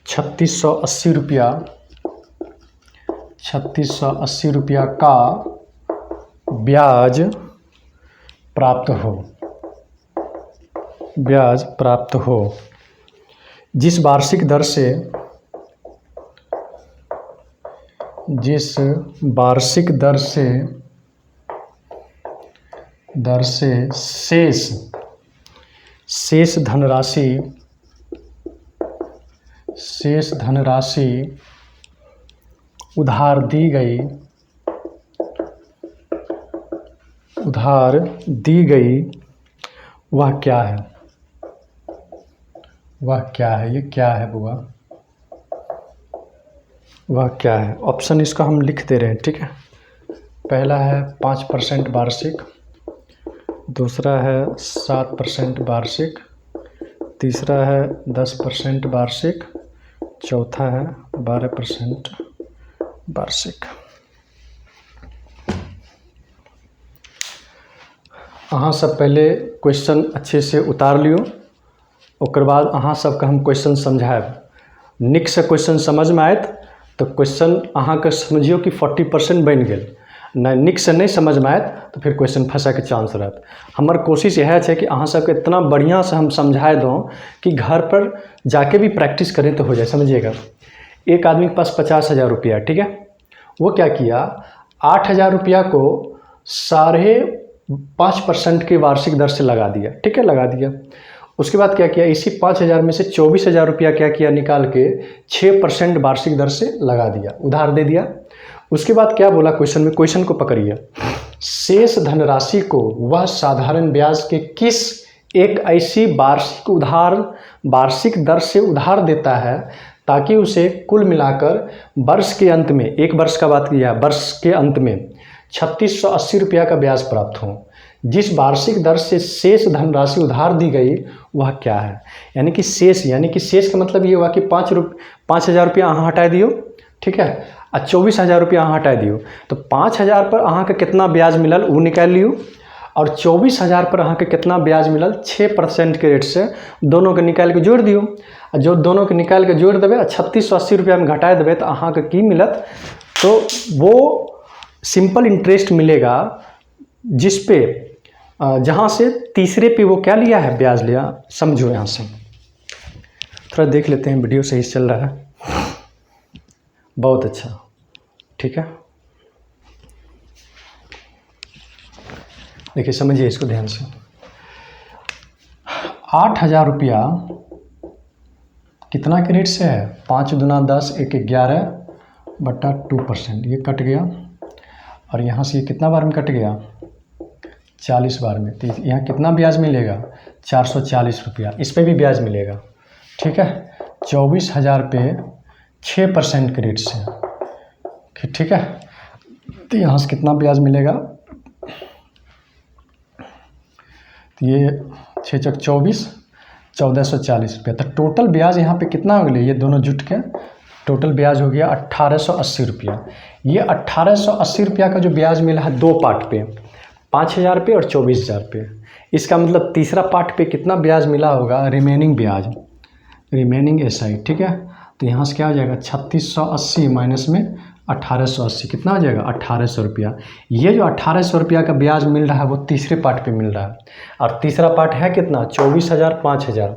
3680 रुपया का ब्याज प्राप्त हो। जिस वार्षिक दर से शेष धनराशि उधार दी गई वह क्या है? ये क्या है बुआ? वह क्या है? ऑप्शन इसका हम लिख दे रहे हैं, ठीक है। पहला है 5% वार्षिक, दूसरा है 7% वार्षिक, तीसरा है 10% वार्षिक, चौथा है 12% वार्षिक। अहाँ सब पहले क्वेश्चन अच्छे से उतार लियो, ओकर बाद अहाँ सबके हम क्वेश्चन समझाएब। नीक से क्वेश्चन समझ में आयत तो क्वेश्चन अहाँके समझियो कि 40% बनि गेल। नीक से नहीं समझ में आयत तो फिर क्वेश्चन फंसैके चांस रहत। हमर कोशिश यह है कि अहाँ सबके इतना बढ़िया से हम समझाए दूँ कि घर पर जाके भी प्रैक्टिस करें तो हो जाए। समझिएगा, एक आदमी के पास 50,000 रुपया, ठीक है, वो क्या किया, 8,000 रुपया को 5.5% की वार्षिक दर से लगा दिया, ठीक है, लगा दिया। उसके बाद क्या किया, इसी 5,000 में से 24,000 रुपया क्या किया, निकाल के 6% वार्षिक दर से लगा दिया, उधार दे दिया। उसके बाद क्या बोला क्वेश्चन में, क्वेश्चन को पकड़िए, शेष धनराशि को वह साधारण ब्याज के किस एक ऐसी वार्षिक दर से उधार देता है ताकि उसे कुल मिलाकर वर्ष के अंत में, एक वर्ष का बात किया, वर्ष के अंत में 3680 रुपया का ब्याज प्राप्त हो। जिस वार्षिक दर से शेष धनराशि उधार दी गई वह क्या है? यानी कि शेष का मतलब ये हुआ कि 5,000 रुपया अहाँ हटा दियो, ठीक है, और 24,000 रुपया अहाँ हटा दियो, तो 5,000 पर अहाँ के कितना ब्याज मिलल वो निकाल लियो, और 24,000 पर अहाँ के कितना ब्याज मिलल 6% के रेट से, दोनों के निकाल के जोड़ दियो। और जो दोनों के निकाल के जोड़ देवे 3680 रुपया में घटा देवे तो अहाँ के की मिलत, तो वो सिंपल इंटरेस्ट मिलेगा जिस पे जहाँ से तीसरे पे वो क्या लिया है, ब्याज लिया। समझो, यहाँ से थोड़ा देख लेते हैं, वीडियो सही चल रहा है, बहुत अच्छा, ठीक है। देखिए समझिए इसको ध्यान से, 8,000 रुपया कितना के रेट से है, 5 दूना 10, 1 11 बटा 2%, ये कट गया, और यहाँ से ये कितना बार में कट गया, 40 बार में। तो यहाँ कितना ब्याज मिलेगा, 440 रुपया, इस पर भी ब्याज मिलेगा, ठीक है। 24,000 पे 6% के रेट से, ठीक है, तो यहाँ से कितना ब्याज मिलेगा, तो ये 6 चक 24, 1440 रुपया। तो टोटल ब्याज यहाँ पे कितना हो गया, ये दोनों जुट के टोटल ब्याज हो गया 1880 रुपया। ये 1880 रुपया का जो ब्याज मिला है दो पार्ट पे, 5,000 पे और 24,000 पे। इसका मतलब तीसरा पार्ट पे कितना ब्याज मिला होगा, रिमेनिंग एसआई, ठीक है। तो यहाँ से क्या हो जाएगा, 3680 माइनस में 1880, कितना हो जाएगा, 1800 रुपया। ये जो 1800 रुपया का ब्याज मिल रहा है वो तीसरे पार्ट पे मिल रहा है, और तीसरा पार्ट है कितना, 24,000, 5,000,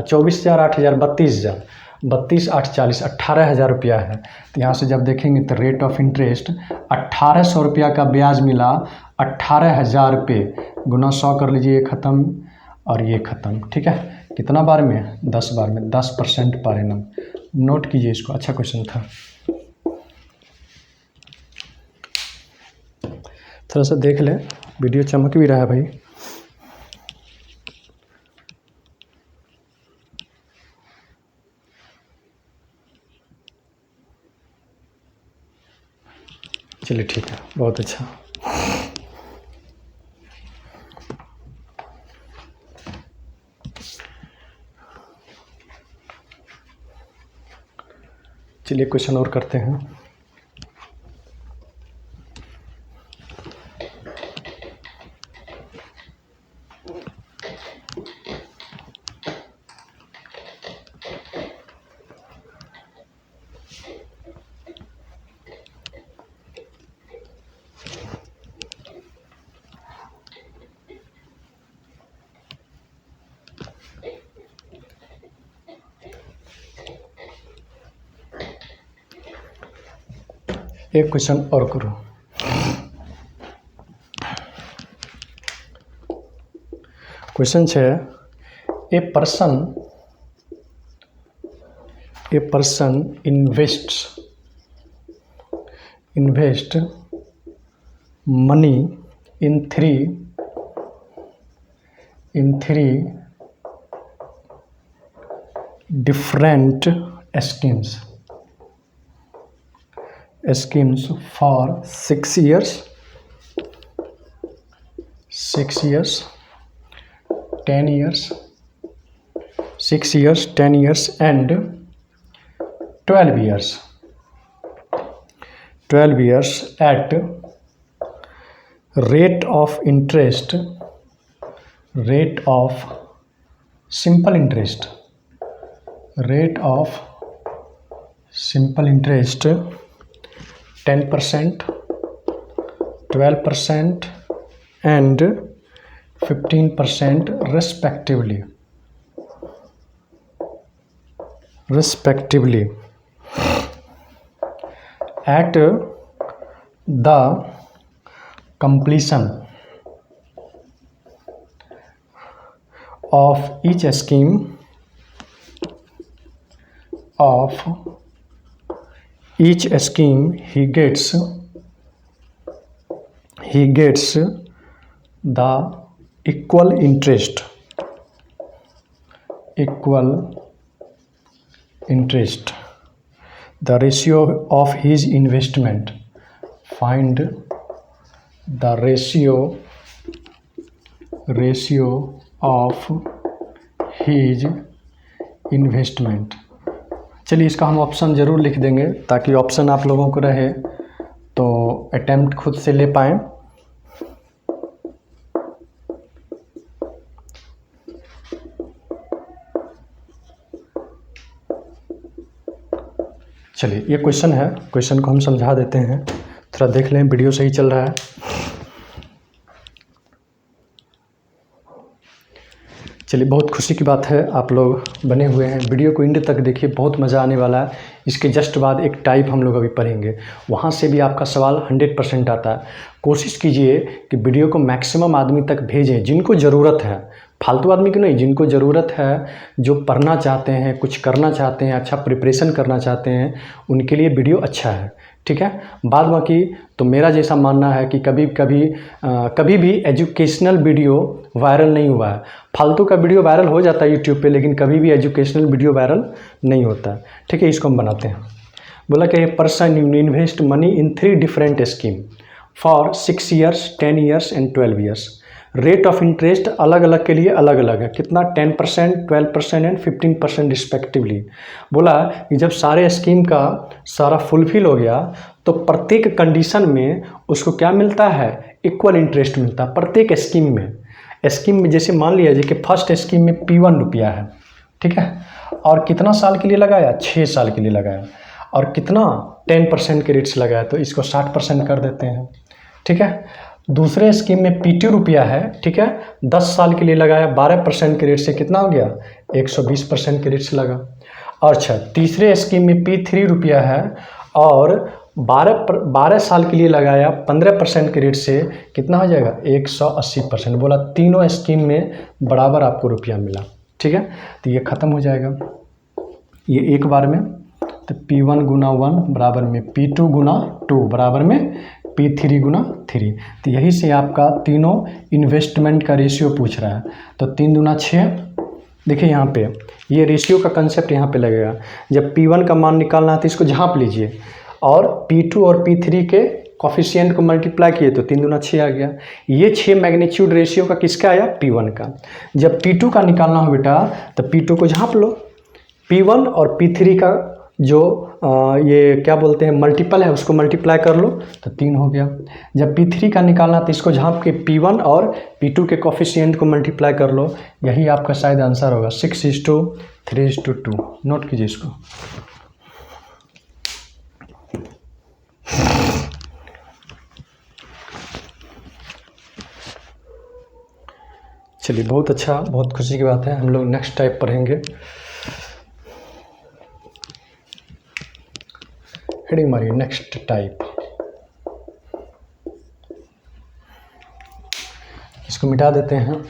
24,000, 8,000, 32,000, 32, 8, 40, 18,000 रुपया है। तो यहाँ से जब देखेंगे तो रेट ऑफ इंटरेस्ट 1800 रुपया का ब्याज मिला, 18,000 रुपये गुना 100 कर लीजिए, ये ख़त्म और ये ख़त्म, ठीक है। कितना बार में, 10 बार में, 10% पर एनम। नोट कीजिए इसको, अच्छा क्वेश्चन था। थोड़ा सा देख लें। वीडियो चमक भी रहा है भाई। चलिए ठीक है, बहुत अच्छा। चलिए क्वेश्चन और करते हैं। एक क्वेश्चन और करो। क्वेश्चन है, a person invest money in three different schemes for 6 years, 10 years, 6 years, 10 years and 12 years at rate of simple interest 10%, 12% and 15% respectively. At the completion of each scheme he gets the equal interest. The ratio of his investment. Find the ratio of his investment. चलिए इसका हम option ज़रूर लिख देंगे ताकि option आप लोगों को रहे तो अटेम्प्ट खुद से ले पाएँ। चलिए ये क्वेश्चन है, क्वेश्चन को हम समझा देते हैं, थोड़ा देख लें, वीडियो सही चल रहा है। चलिए बहुत खुशी की बात है आप लोग बने हुए हैं, वीडियो को एंड तक देखिए, बहुत मज़ा आने वाला है। इसके जस्ट बाद एक टाइप हम लोग अभी पढ़ेंगे, वहाँ से भी आपका सवाल 100% आता है। कोशिश कीजिए कि वीडियो को मैक्सिमम आदमी तक भेजें जिनको ज़रूरत है, फालतू आदमी की नहीं, जिनको ज़रूरत है, जो पढ़ना चाहते हैं, कुछ करना चाहते हैं, अच्छा प्रिपरेशन करना चाहते हैं, उनके लिए वीडियो अच्छा है, ठीक है। बाद बाकी तो मेरा जैसा मानना है कि कभी भी एजुकेशनल वीडियो वायरल नहीं हुआ है। फालतू का वीडियो वायरल हो जाता है यूट्यूब पे, लेकिन कभी भी एजुकेशनल वीडियो वायरल नहीं होता है, ठीक है। इसको हम बनाते हैं। बोला कि person invest money in 3 different scheme for 6 years, 10 years and 12 years। Rate of interest अलग अलग के लिए अलग अलग है, कितना 10%, 12% एंड 15% रिस्पेक्टिवली। बोला कि जब सारे स्कीम का सारा फुलफिल हो गया तो प्रत्येक कंडीशन में उसको क्या मिलता है, इक्वल इंटरेस्ट मिलता है प्रत्येक स्कीम में। जैसे मान लिया जाए कि फर्स्ट स्कीम में P1 रुपया है, ठीक है, और कितना साल के लिए लगाया, 6 साल के लिए लगाया, और कितना 10% के रेट से लगाया, तो इसको 60% कर देते हैं, ठीक है। दूसरे स्कीम में P2 रुपया है, ठीक है, 10 साल के लिए लगाया, 12% के रेट से कितना हो गया, 120% के रेट से लगा। और अच्छा, तीसरे स्कीम में P3 रुपया है और 12 साल के लिए लगाया, 15% के रेट से कितना हो जाएगा, 180%। बोला तीनों स्कीम में बराबर आपको रुपया मिला, ठीक है। तो ये ख़त्म हो जाएगा ये एक बार में, तो P1 गुना 1 बराबर में P2 गुना 2 बराबर में P3 गुना 3। तो यही से आपका तीनों इन्वेस्टमेंट का रेशियो पूछ रहा है। तो 3 दूना 6। देखिए यहाँ पे ये रेशियो का कंसेप्ट यहाँ पे लगेगा। जब P1 का मान निकालना है तो इसको झाँप लीजिए और P2 और P3 के कॉफिशिएंट को मल्टीप्लाई किए तो 3 दूना 6 आ गया। ये 6 मैग्नीट्यूड रेशियो का किसका आया? P1 का। जब P2 का निकालना हो बेटा तो P2 को झाँप लो। P1 और P3 का जो ये क्या बोलते हैं मल्टीपल है उसको मल्टीप्लाई कर लो तो 3 हो गया। जब P3 का निकालना तो इसको झाँप के P1 और P2 के कॉफिशिएंट को मल्टीप्लाई कर लो। यही आपका शायद आंसर होगा 6:3:2। नोट कीजिए इसको। चलिए बहुत अच्छा, बहुत खुशी की बात है। हम लोग नेक्स्ट टाइप पढ़ेंगे। हेडिंग मारिए नेक्स्ट टाइप। इसको मिटा देते हैं।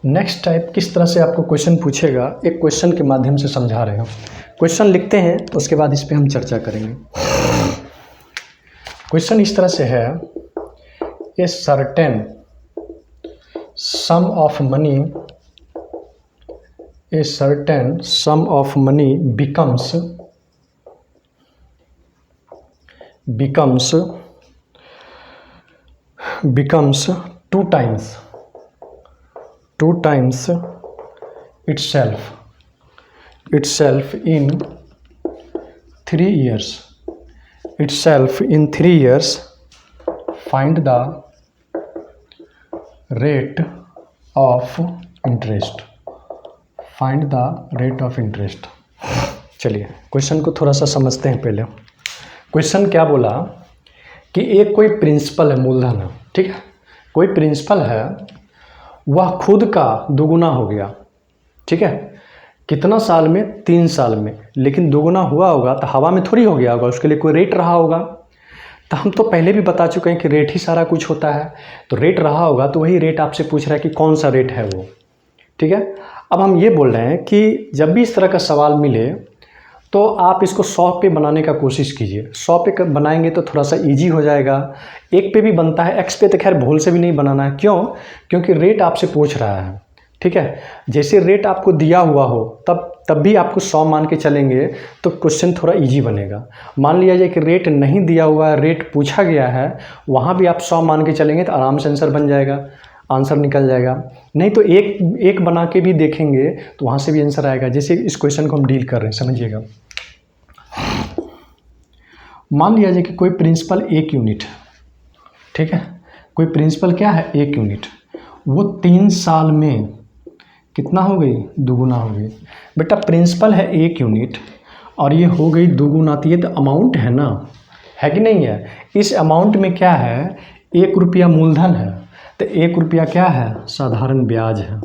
नेक्स्ट टाइप किस तरह से आपको क्वेश्चन पूछेगा, एक क्वेश्चन के माध्यम से समझा रहे हो। क्वेश्चन लिखते हैं उसके बाद इस पे हम चर्चा करेंगे। क्वेश्चन इस तरह से है, a certain some of money, a certain some of money becomes 2 times itself in 3 years. Find the rate of interest. चलिए क्वेश्चन को थोड़ा सा समझते हैं। पहले क्वेश्चन क्या बोला कि एक कोई प्रिंसिपल है, मूलधन है, ठीक है। कोई प्रिंसिपल है, वह खुद का दोगुना हो गया, ठीक है। कितना साल में? 3 साल में। लेकिन दोगुना हुआ होगा तो हवा में थोड़ी हो गया होगा, उसके लिए कोई रेट रहा होगा। तो हम तो पहले भी बता चुके हैं कि रेट ही सारा कुछ होता है। तो रेट रहा होगा तो वही रेट आपसे पूछ रहा है कि कौन सा रेट है वो, ठीक है। अब हम ये बोल रहे हैं कि जब भी इस तरह का सवाल मिले तो आप इसको 100 पे बनाने का कोशिश कीजिए। 100 पे बनाएंगे तो थोड़ा सा इजी हो जाएगा। 1 पे भी बनता है, x पे तो खैर भूल से भी नहीं बनाना है। क्यों? क्योंकि रेट आपसे पूछ रहा है, ठीक है। जैसे रेट आपको दिया हुआ हो तब भी आपको 100 मान के चलेंगे तो क्वेश्चन थोड़ा इजी बनेगा। मान लिया जाए कि रेट नहीं दिया हुआ है, रेट पूछा गया है, वहाँ भी आप 100 मान के चलेंगे तो आराम से आंसर बन जाएगा, आंसर निकल जाएगा। नहीं तो एक बना के भी देखेंगे तो वहाँ से भी आंसर आएगा। जैसे इस क्वेश्चन को हम डील कर रहे हैं, समझिएगा। मान लिया जाए कि कोई प्रिंसिपल 1 यूनिट है, ठीक है। कोई प्रिंसिपल क्या है? 1 यूनिट। वो 3 साल में कितना हो गई? दुगुना हो गई। बेटा प्रिंसिपल है 1 यूनिट और ये हो गई दुगुना, तो ये तो अमाउंट है ना, है कि नहीं है। इस अमाउंट में क्या है? 1 रुपया मूलधन है, तो 1 रुपया क्या है? साधारण ब्याज है,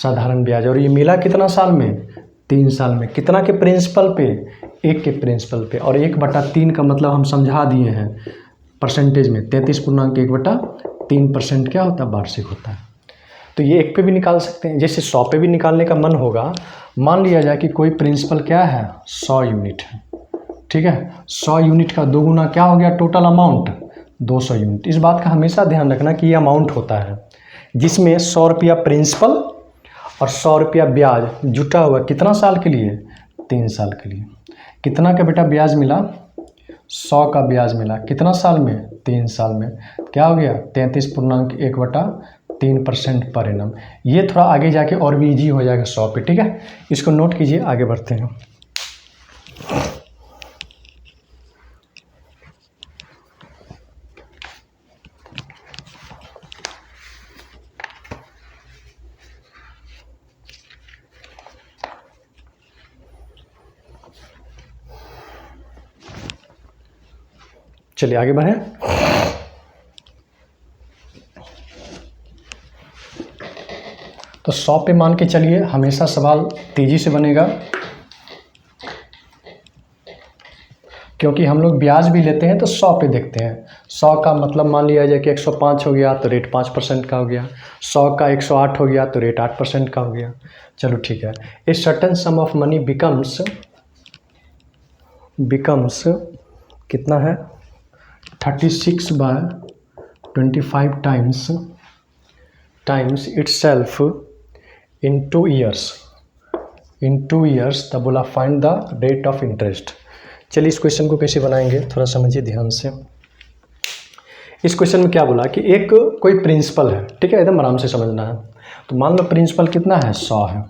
साधारण ब्याज। और ये मिला कितना साल में? 3 साल में। कितना के प्रिंसिपल पे? 1 के प्रिंसिपल पे। और 1/3 का मतलब हम समझा दिए हैं परसेंटेज में, 33.1/3% क्या होता है? वार्षिक होता है। तो ये 1 पे भी निकाल सकते हैं। जैसे 100 पे भी निकालने का मन होगा। मान लिया जाए कि कोई प्रिंसिपल क्या है? 100 यूनिट है, ठीक है। 100 यूनिट का दोगुना क्या हो गया? Total amount 200 unit. इस बात का हमेशा ध्यान रखना कि ये अमाउंट होता है जिसमें 100 रुपया प्रिंसिपल और 100 रुपया ब्याज जुटा हुआ। कितना साल के लिए? 3 साल के लिए। कितना का बेटा ब्याज मिला? 100 का ब्याज मिला। कितना साल में? 3 साल में। क्या हो गया? 33.1/3% पर एनम। ये थोड़ा आगे जाके और भी इजी हो जाएगा 100 पे, ठीक है। इसको नोट कीजिए, आगे बढ़ते हैं। चलिए आगे बढ़ें। तो 100 पे मान के चलिए, हमेशा सवाल तेजी से बनेगा। क्योंकि हम लोग ब्याज भी लेते हैं तो 100 पे देखते हैं। 100 का मतलब मान लिया जाए कि 105 हो गया तो रेट 5% का हो गया, 100 का 108 हो गया तो रेट 8% का हो गया। चलो ठीक है। A certain some of money becomes कितना है 36/25 टाइम्स इटसेल्फ इन 2 ईयर्स। तब बोला find the rate of interest. चलिए इस क्वेश्चन को कैसे बनाएंगे थोड़ा समझिए ध्यान से। इस क्वेश्चन में क्या बोला कि एक कोई प्रिंसिपल है, ठीक है, एकदम आराम से समझना है। तो मान लो प्रिंसिपल कितना है 100 है,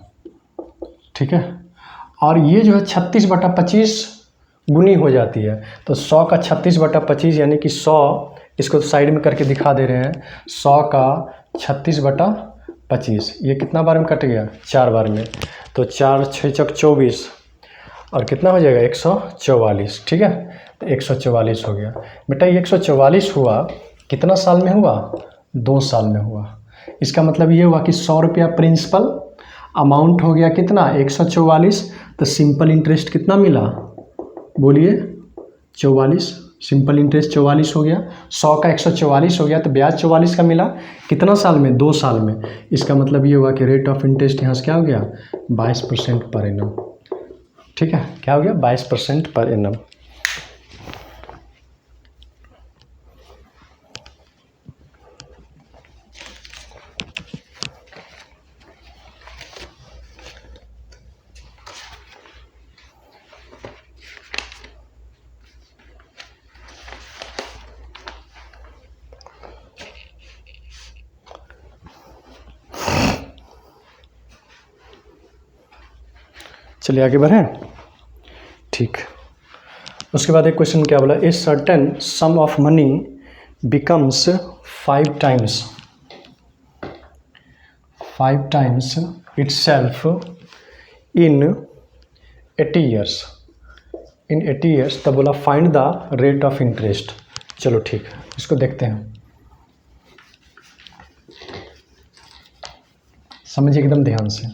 ठीक है, और ये जो है 36/25 गुनी हो जाती है। तो 100 का 36/25 यानी कि 100, इसको साइड में करके दिखा दे रहे हैं, 100 का 36/25 ये कितना बार में कट गया 4 बार में। तो 4 6 चौक 24 और कितना हो जाएगा 144, ठीक है। तो 144 हो गया बेटा। ये 144 हुआ कितना साल में हुआ 2 साल में हुआ। इसका मतलब ये हुआ कि 100 रुपया प्रिंसिपल, अमाउंट हो गया कितना 144। तो सिंपल इंटरेस्ट कितना मिला बोलिए 44, सिंपल इंटरेस्ट 44 हो गया। 100 का 144 हो गया तो ब्याज 44 का मिला कितना साल में 2 साल में। इसका मतलब ये हुआ कि रेट ऑफ इंटरेस्ट यहाँ से क्या हो गया 22% पर एनम, ठीक है, क्या हो गया 22% पर एनम। चलिए आगे बढ़ें, ठीक। उसके बाद एक क्वेश्चन क्या बोला, a certain some of money becomes 5 times itself in 80 years. तब बोला find the rate of interest. चलो ठीक है, इसको देखते हैं, समझिए एकदम ध्यान से।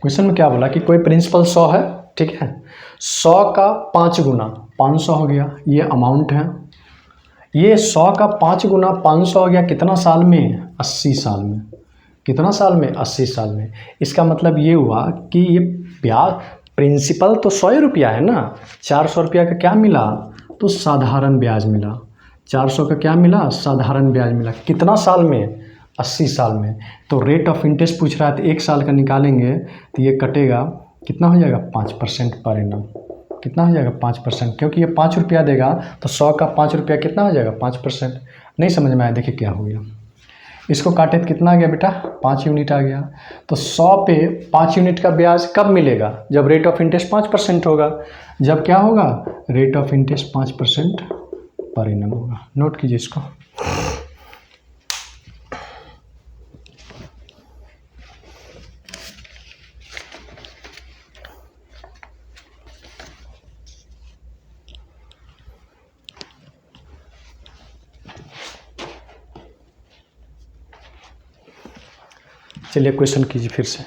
क्वेश्चन में क्या बोला कि कोई प्रिंसिपल 100 है, ठीक है, 100 का 5 गुना 500 हो गया, ये अमाउंट है। ये 100 का 5 गुना 500 हो गया कितना साल में 80 साल में। कितना साल में 80 साल में। इसका मतलब ये हुआ कि ये ब्याज प्रिंसिपल तो 100 रुपया है ना, 400 रुपया का क्या मिला तो साधारण ब्याज मिला। 400 का क्या मिला साधारण ब्याज मिला कितना साल में 80 साल में। तो रेट ऑफ इंटरेस्ट पूछ रहा है तो 1 साल का निकालेंगे तो ये कटेगा कितना हो जाएगा 5% पर एनम। कितना हो जाएगा 5%, क्योंकि ये 5 रुपया देगा तो 100 का 5 रुपया कितना हो जाएगा 5%। नहीं समझ में आया, देखिए क्या हो गया। इसको काटे तो कितना आ गया बेटा 5 यूनिट आ गया। तो 100 पे 5 यूनिट का ब्याज कब मिलेगा जब रेट ऑफ इंटरेस्ट 5% होगा। जब क्या होगा rate of interest 5% per annum होगा। नोट कीजिए इसको। चलिए क्वेश्चन कीजिए फिर से।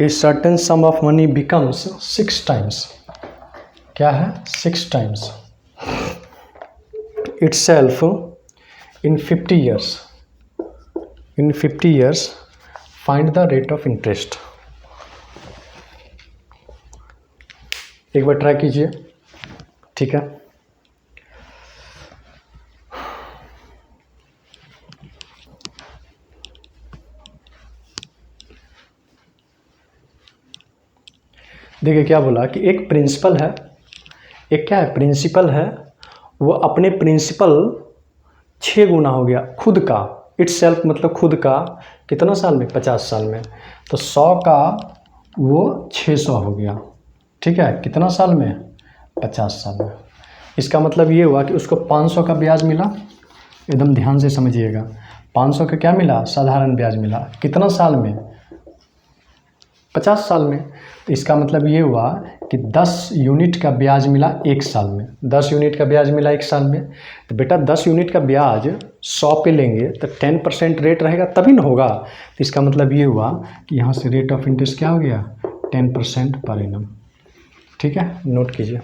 A certain some of money becomes 6 times, क्या है 6 times itself in 50 years. Find the rate of interest. एक बार ट्राई कीजिए, ठीक है। देखिए क्या बोला कि एक प्रिंसिपल है, एक क्या है प्रिंसिपल है, वो अपने प्रिंसिपल 6 गुना हो गया खुद का। इटसेल्फ मतलब खुद का कितना साल में 50 साल में। तो 100 का वो 600 हो गया, ठीक है, कितना साल में 50 साल में। इसका मतलब ये हुआ कि उसको 500 का ब्याज मिला, एकदम ध्यान से समझिएगा। 500 का क्या मिला साधारण ब्याज मिला कितना साल में 50 साल में। तो इसका मतलब ये हुआ कि 10 यूनिट का ब्याज मिला 1 साल में। 10 यूनिट का ब्याज मिला 1 साल में। तो बेटा 10 यूनिट का ब्याज 100 पे लेंगे तो 10% रेट रहेगा तभी ना होगा। तो इसका मतलब ये हुआ कि यहाँ से रेट ऑफ इंटरेस्ट क्या हो गया 10% पर एनम, ठीक है, नोट कीजिए।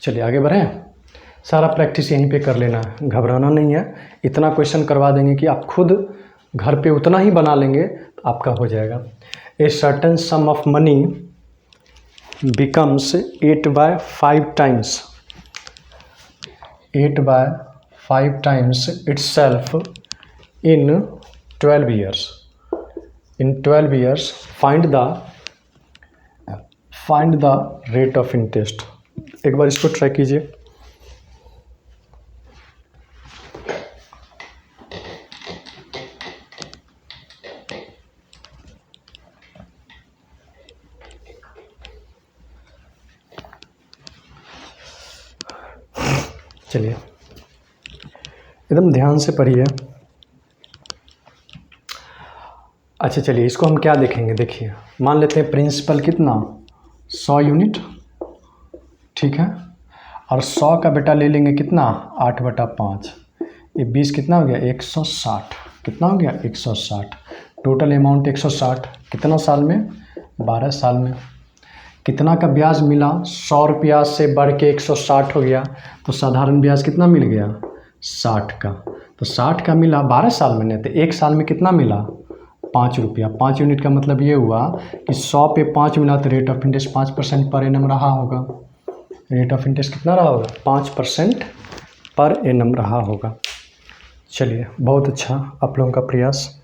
चलिए आगे बढ़ें। सारा प्रैक्टिस यहीं पे कर लेना है, घबराना नहीं है। इतना क्वेश्चन करवा देंगे कि आप खुद घर पे उतना ही बना लेंगे तो आपका हो जाएगा। A certain some of money becomes 8/5 times 8/5 times itself in 12 years. In 12 years, find the rate of interest. एक बार इसको ट्राई कीजिए। चलिए एकदम ध्यान से पढ़िए। अच्छा चलिए इसको हम क्या देखेंगे, देखिए मान लेते हैं प्रिंसिपल कितना 100 यूनिट, ठीक है, और 100 का बेटा ले लेंगे कितना 8/5, ये 20 कितना हो गया 160, कितना हो गया 160, टोटल अमाउंट 160, कितना साल में 12 साल में। कितना का ब्याज मिला 100 रुपया से बढ़ के 160 हो गया, तो साधारण ब्याज कितना मिल गया 60 का, तो 60 का मिला 12 साल में, नहीं तो 1 साल में कितना मिला 5 रुपया। 5 यूनिट का मतलब ये हुआ कि 100 पे 5 मिला तो rate of interest 5% per annum रहा होगा। रेट ऑफ इंटरेस्ट कितना रहा होगा 5% पर एनम रहा होगा। चलिए बहुत अच्छा आप लोगों का प्रयास।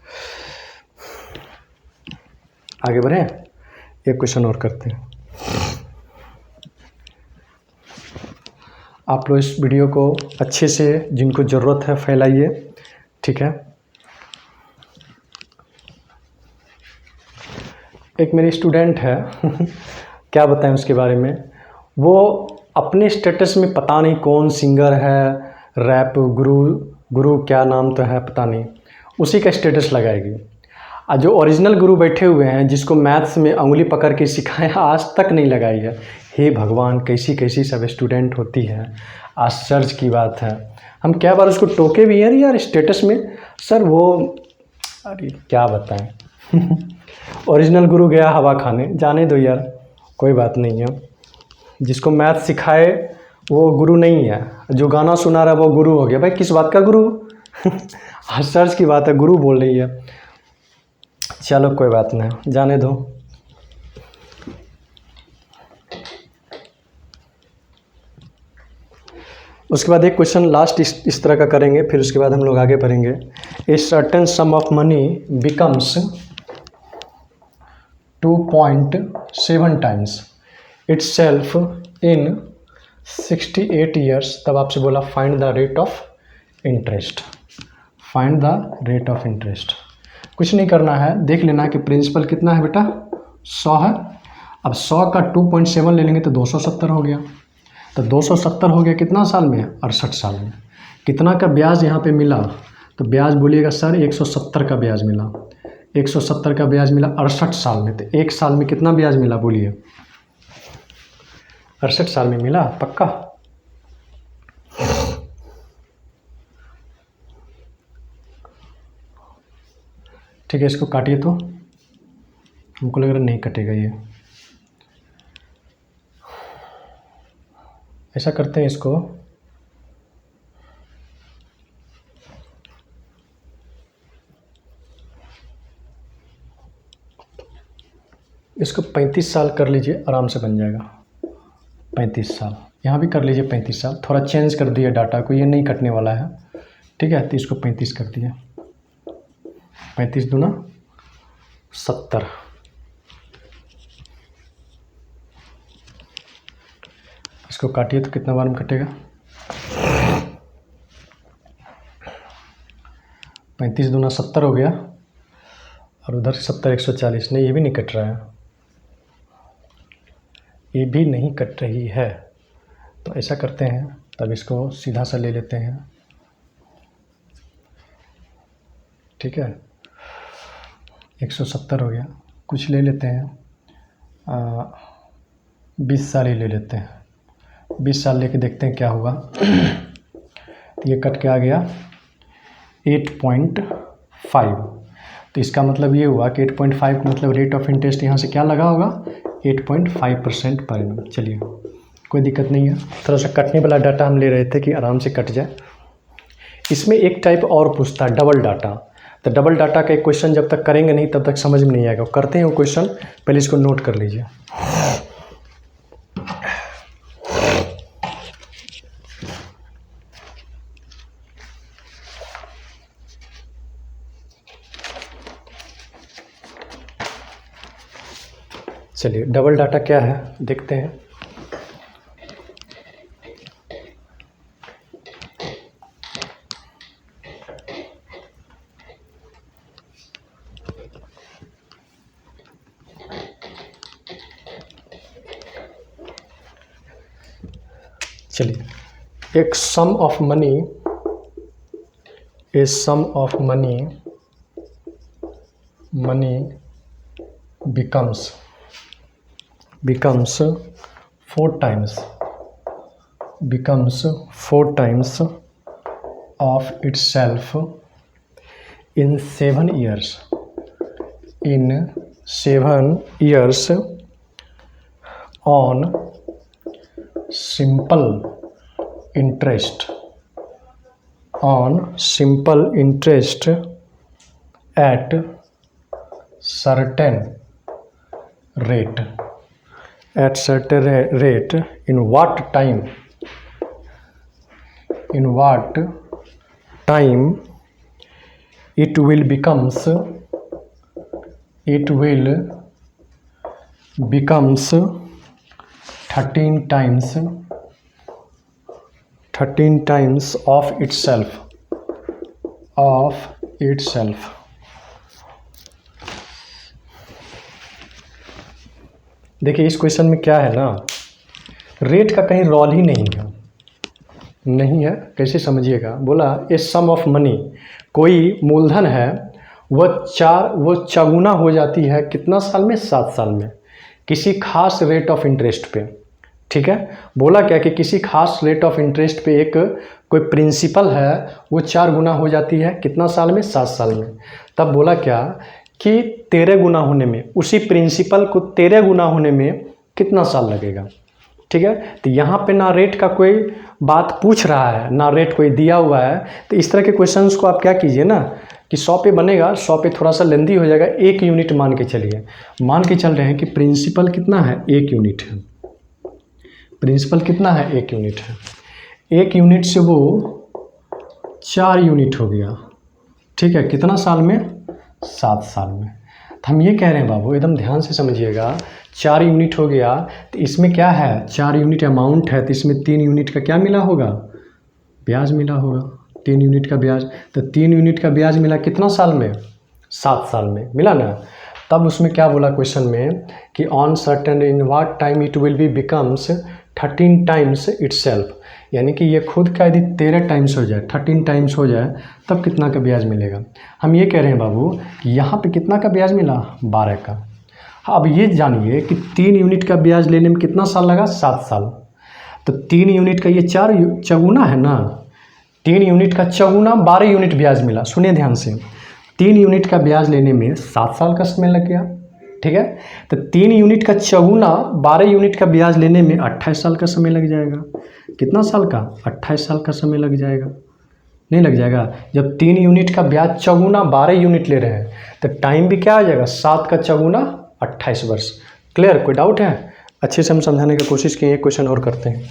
आगे बढ़ें, एक क्वेश्चन और करते हैं। आप लोग इस वीडियो को अच्छे से जिनको ज़रूरत है फैलाइए, ठीक है। एक मेरी स्टूडेंट है क्या बताएं उसके बारे में, वो अपने स्टेटस में पता नहीं कौन सिंगर है, रैप गुरु क्या नाम तो है पता नहीं, उसी का स्टेटस लगाएगी। और जो ओरिजिनल गुरु बैठे हुए हैं जिसको मैथ्स में उंगली पकड़ के सिखाया आज तक नहीं लगाई है। हे भगवान, कैसी कैसी सब स्टूडेंट होती है, आश्चर्य की बात है। हम क्या बार उसको टोके भी हैं यार स्टेटस में, सर वो अरे क्या बताएं ओरिजिनल गुरु गया हवा खाने, जाने दो यार, कोई बात नहीं है। जिसको मैथ सिखाए वो गुरु नहीं है, जो गाना सुना रहा है वो गुरु हो गया। भाई किस बात का गुरु आश्चर्य की बात है, गुरु बोल रही है। चलो कोई बात नहीं, जाने दो। उसके बाद एक क्वेश्चन लास्ट इस तरह का करेंगे, फिर उसके बाद हम लोग आगे बढ़ेंगे। A certain some of money becomes 2.7 times itself in 68 years. तब आपसे बोला find the rate of interest, find the rate of interest. कुछ नहीं करना है, देख लेना है कि प्रिंसिपल कितना है बेटा 100 है। अब 100 का 2.7 ले लेंगे तो 270 हो गया, तो 270 हो गया कितना साल में 68 साल में। कितना का ब्याज यहाँ पे मिला, तो ब्याज बोलिएगा सर 170 का ब्याज मिला, 170 का ब्याज मिला 68 साल में। तो 1 साल में कितना ब्याज मिला बोलिए 68 साल में मिला पक्का। ठीक है, इसको काटिए तो हमको लग रहा नहीं कटेगा ये। ऐसा करते हैं, इसको 35 साल कर लीजिए, आराम से बन जाएगा 35 साल। यहाँ भी कर लीजिए 35 साल, थोड़ा चेंज कर दिए डाटा को, ये नहीं कटने वाला है, ठीक है। तो इसको 35 कर दिए, 35 दूना 70, इसको काटिए तो कितना बार में कटेगा 35 दूना 70 हो गया, और उधर से 70 140, नहीं ये भी नहीं कट रहा है, ये भी नहीं कट रही है। तो ऐसा करते हैं, तब इसको सीधा सा ले लेते हैं, ठीक है। 170 हो गया, कुछ ले लेते हैं 20 साल ही ले लेते हैं, 20 साल लेके देखते हैं क्या हुआ। तो ये कट के आ गया 8.5, तो इसका मतलब ये हुआ कि 8.5 का मतलब रेट ऑफ इंटरेस्ट यहाँ से क्या लगा होगा 8.5% पर एनम। चलिए कोई दिक्कत नहीं है। थोड़ा सा कटने वाला डाटा हम ले रहे थे कि आराम से कट जाए। इसमें एक टाइप और पूछता है डबल डाटा। तो डबल डाटा का एक क्वेश्चन जब तक करेंगे नहीं तब तक समझ में नहीं आएगा। करते हैं वो क्वेश्चन, पहले इसको नोट कर लीजिए। चलिए डबल डाटा क्या है देखते हैं। चलिए एक sum of money, a sum of money becomes 4 times of itself in 7 years. In 7 years on simple interest at certain rate. In what time it will becomes 13 times of itself. देखिए इस question में क्या है ना, rate का कहीं role ही नहीं है। कैसे समझिएगा, बोला ए सम ऑफ मनी, कोई मूलधन है वो चौगुना हो जाती है कितना साल में, 7 साल में, किसी खास रेट ऑफ इंटरेस्ट पे। ठीक है, बोला क्या कि किसी खास रेट ऑफ इंटरेस्ट पे एक कोई प्रिंसिपल है वो 4 गुना हो जाती है कितना साल में, 7 साल में। तब बोला क्या कि 13 गुना होने में, उसी प्रिंसिपल को 13 गुना होने में कितना साल लगेगा। ठीक है, तो यहाँ पे ना रेट का कोई बात पूछ रहा है ना रेट कोई दिया हुआ है। तो इस तरह के क्वेश्चंस को आप क्या कीजिए ना कि 100 पे बनेगा, 100 पे थोड़ा सा लेंदी हो जाएगा, 1 यूनिट मान के चलिए। मान के चल रहे हैं कि प्रिंसिपल कितना है, 1 यूनिट है। प्रिंसिपल कितना है, 1 यूनिट है। 1 यूनिट से वो 4 यूनिट हो गया। ठीक है, कितना साल में, 7 साल में। तो हम ये कह रहे हैं बाबू, एकदम ध्यान से समझिएगा, 4 यूनिट हो गया तो इसमें क्या है, 4 यूनिट अमाउंट है तो इसमें 3 यूनिट का क्या मिला होगा, ब्याज मिला होगा। 3 यूनिट का ब्याज, तो 3 यूनिट का ब्याज मिला कितना साल में, 7 साल में मिला ना। तब उसमें क्या बोला क्वेश्चन में कि on certain in what time it will be becomes 13 times itself, यानी कि ये खुद का यदि 13 टाइम्स हो जाए, 13 टाइम्स हो जाए तब कितना का ब्याज मिलेगा। हम ये कह रहे हैं बाबू कि यहाँ पे कितना का ब्याज मिला, 12 का। अब ये जानिए कि 3 यूनिट का ब्याज लेने में कितना साल लगा, 7 साल। तो 3 यूनिट का ये 4 चौगुना है ना, 3 यूनिट का चौगुना 12 यूनिट ब्याज मिला। सुनिए ध्यान से, 3 यूनिट का ब्याज लेने में 7 साल का समय लग गया। ठीक है, तो 3 यूनिट का चौगुना 12 यूनिट का ब्याज लेने में 28 साल का समय लग जाएगा। कितना साल का, 28 साल का समय लग जाएगा। नहीं लग जाएगा, जब 3 यूनिट का ब्याज चौगुना 12 यूनिट ले रहे हैं तो टाइम भी क्या आ जाएगा, 7 का चौगुना 28 वर्ष। क्लियर, कोई डाउट है? अच्छे से हम समझाने की कोशिश किए। एक क्वेश्चन और करते हैं।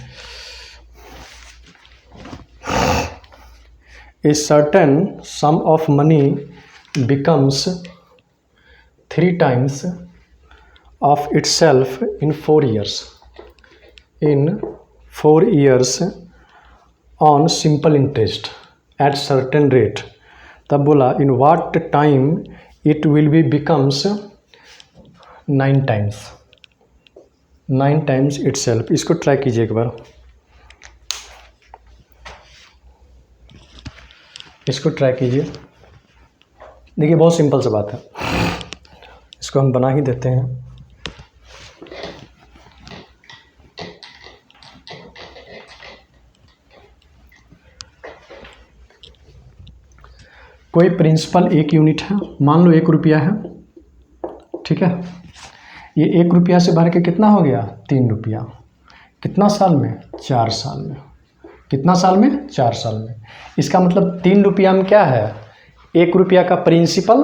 A certain some of money becomes 3 times of itself in 4 years. In 4 years on simple interest at certain rate. तब बोला in what time it will be becomes 9 times. 9 times itself. इसको ट्राई कीजिए एक बार, इसको try कीजिए। देखिए बहुत simple सा बात है, इसको हम बना ही देते हैं। कोई प्रिंसिपल 1 यूनिट है, मान लो 1 रुपया है। ठीक है, ये 1 रुपया से भर के कितना हो गया, 3 रुपया। कितना साल में? 4 साल में। कितना साल में? 4 साल में। इसका मतलब 3 रुपया में क्या है? 1 रुपया का प्रिंसिपल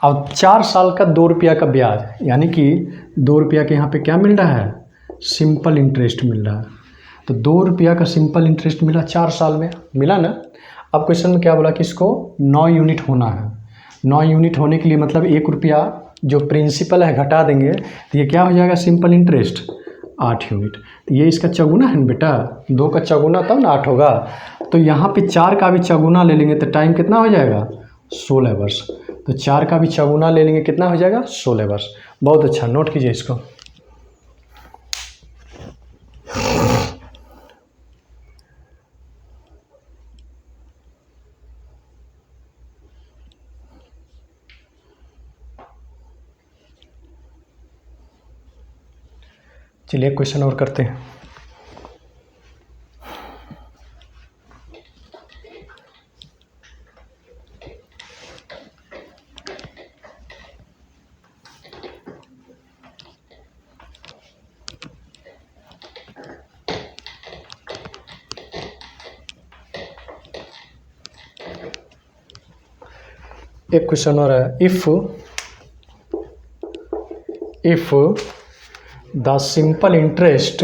और 4 साल का 2 रुपया का ब्याज, यानी कि 2 रुपया के यहाँ पे क्या मिल रहा है? सिंपल इंटरेस्ट मिल रहा है। तो 2 रुपया का सिंपल इंटरेस्ट मिला 4 साल में, मिला ना। अब क्वेश्चन में क्या बोला कि इसको 9 यूनिट होना है। 9 यूनिट होने के लिए मतलब 1 रुपया जो प्रिंसिपल है घटा देंगे तो ये क्या हो जाएगा? Simple interest 8 unit. तो ये इसका चौगुना है ना बेटा, 2 का चौगुना तब ना 8 होगा। तो यहाँ पे 4 का भी चौगुना ले लेंगे तो टाइम कितना हो जाएगा? 16 वर्ष। तो 4 का भी चौगुना ले लेंगे, कितना हो जाएगा? 16 वर्ष। बहुत अच्छा, नोट कीजिए इसको। चलिए क्वेश्चन और करते हैं। एक क्वेश्चन और है, if the simple interest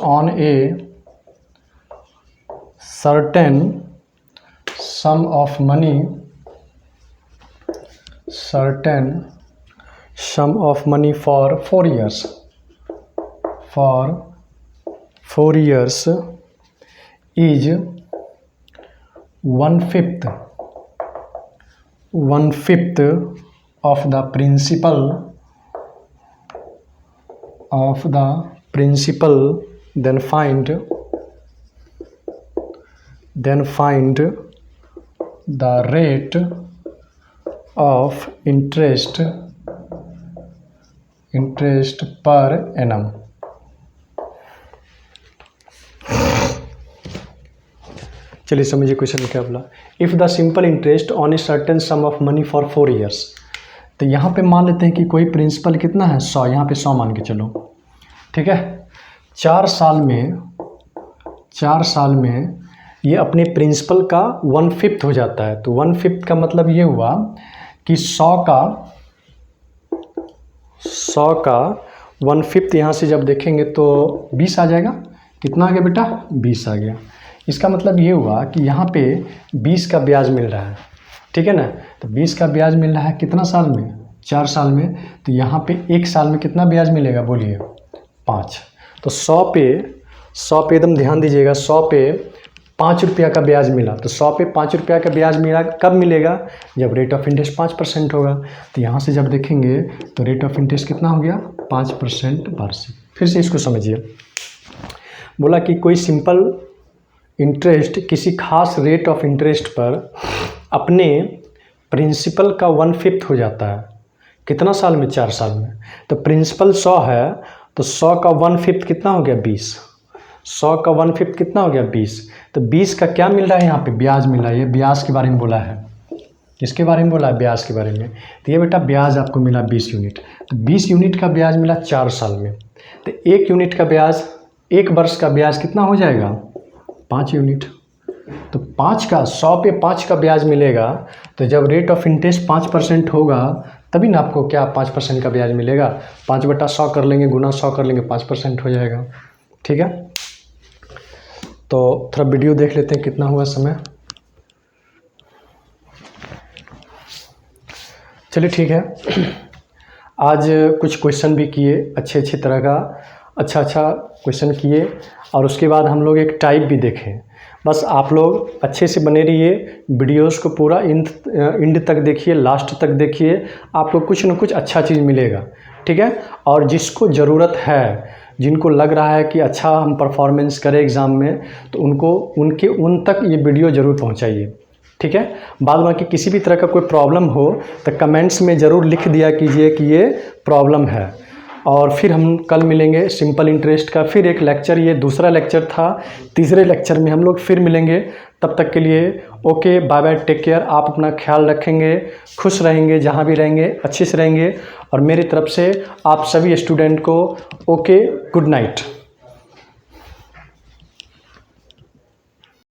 on a certain sum of money for 4 years is 1/5 of the principal, then find the rate of interest per annum। चलिए समझिए क्वेश्चन में क्या बोला। If the simple interest on a certain some of money for 4 years, तो यहाँ पे मान लेते हैं कि कोई प्रिंसिपल कितना है? 100। यहाँ पे 100 मान के चलो, ठीक है। 4 साल में ये अपने प्रिंसिपल का 1/5 हो जाता है। तो 1/5 का मतलब ये हुआ कि 100 का 1/5 यहाँ से जब देखेंगे तो 20 आ जाएगा। कितना आ गया बेटा? 20 आ गया। इसका मतलब ये हुआ कि यहाँ पे 20 का ब्याज मिल रहा है, ठीक है ना। तो 20 का ब्याज मिल रहा है कितना साल में? 4 साल में। तो यहाँ पे 1 साल में कितना ब्याज मिलेगा बोलिए? 5। तो 100 पे एकदम ध्यान दीजिएगा, 100 पे 5 रुपया का ब्याज मिला। तो 100 पे 5 रुपया का ब्याज मिला, कब मिलेगा? जब रेट ऑफ इंटरेस्ट 5% होगा। तो यहाँ से जब देखेंगे तो रेट ऑफ इंटरेस्ट कितना हो गया? 5% वार्षिक। फिर से इसको समझिए। बोला कि कोई सिंपल इंटरेस्ट किसी खास रेट ऑफ इंटरेस्ट पर अपने प्रिंसिपल का 1/5 हो जाता है। कितना साल में? 4 साल में। तो प्रिंसिपल 100 है, तो 100 का 1/5 कितना हो गया? 20। 100 का 1/5 कितना हो गया? 20। तो 20 का क्या मिल रहा है? यहाँ पे ब्याज मिल रहा है। ये ब्याज के बारे में बोला है। किसके बारे में बोला है? ब्याज के बारे में। तो ये बेटा ब्याज आपको मिला 20 यूनिट। तो 20 यूनिट का ब्याज मिला 4 साल में। तो 1 यूनिट का ब्याज, 1 वर्ष का ब्याज कितना हो जाएगा? 5 यूनिट। तो 5 का 100 पे 5 का ब्याज मिलेगा। तो जब रेट ऑफ इंटरेस्ट 5% होगा तभी ना आपको क्या 5% का ब्याज मिलेगा। 5/100 कर लेंगे, गुना 100 कर लेंगे, 5% हो जाएगा, ठीक है। तो थोड़ा वीडियो देख लेते हैं कितना हुआ समय। चलिए ठीक है। आज कुछ क्वेश्चन भी किए, अच्छे तरह का अच्छा क्वेश्चन किए, और उसके बाद हम लोग एक टाइप भी देखें। बस आप लोग अच्छे से बने रहिए, वीडियोस को पूरा इंड तक देखिए, लास्ट तक देखिए, आपको कुछ न कुछ अच्छा चीज़ मिलेगा, ठीक है। और जिसको ज़रूरत है, जिनको लग रहा है कि अच्छा हम परफॉर्मेंस करें एग्ज़ाम में, तो उन तक ये वीडियो ज़रूर पहुंचाइए, ठीक है। बाद बाकी किसी भी तरह का कोई प्रॉब्लम हो तो कमेंट्स में ज़रूर लिख दिया कीजिए कि ये प्रॉब्लम है। और फिर हम कल मिलेंगे सिंपल इंटरेस्ट का फिर एक लेक्चर, ये दूसरा लेक्चर था। तीसरे लेक्चर में हम लोग फिर मिलेंगे। तब तक के लिए okay, bye bye, take care. आप अपना ख्याल रखेंगे, खुश रहेंगे, जहाँ भी रहेंगे अच्छे से रहेंगे। और मेरी तरफ से आप सभी स्टूडेंट को ओके, गुड नाइट।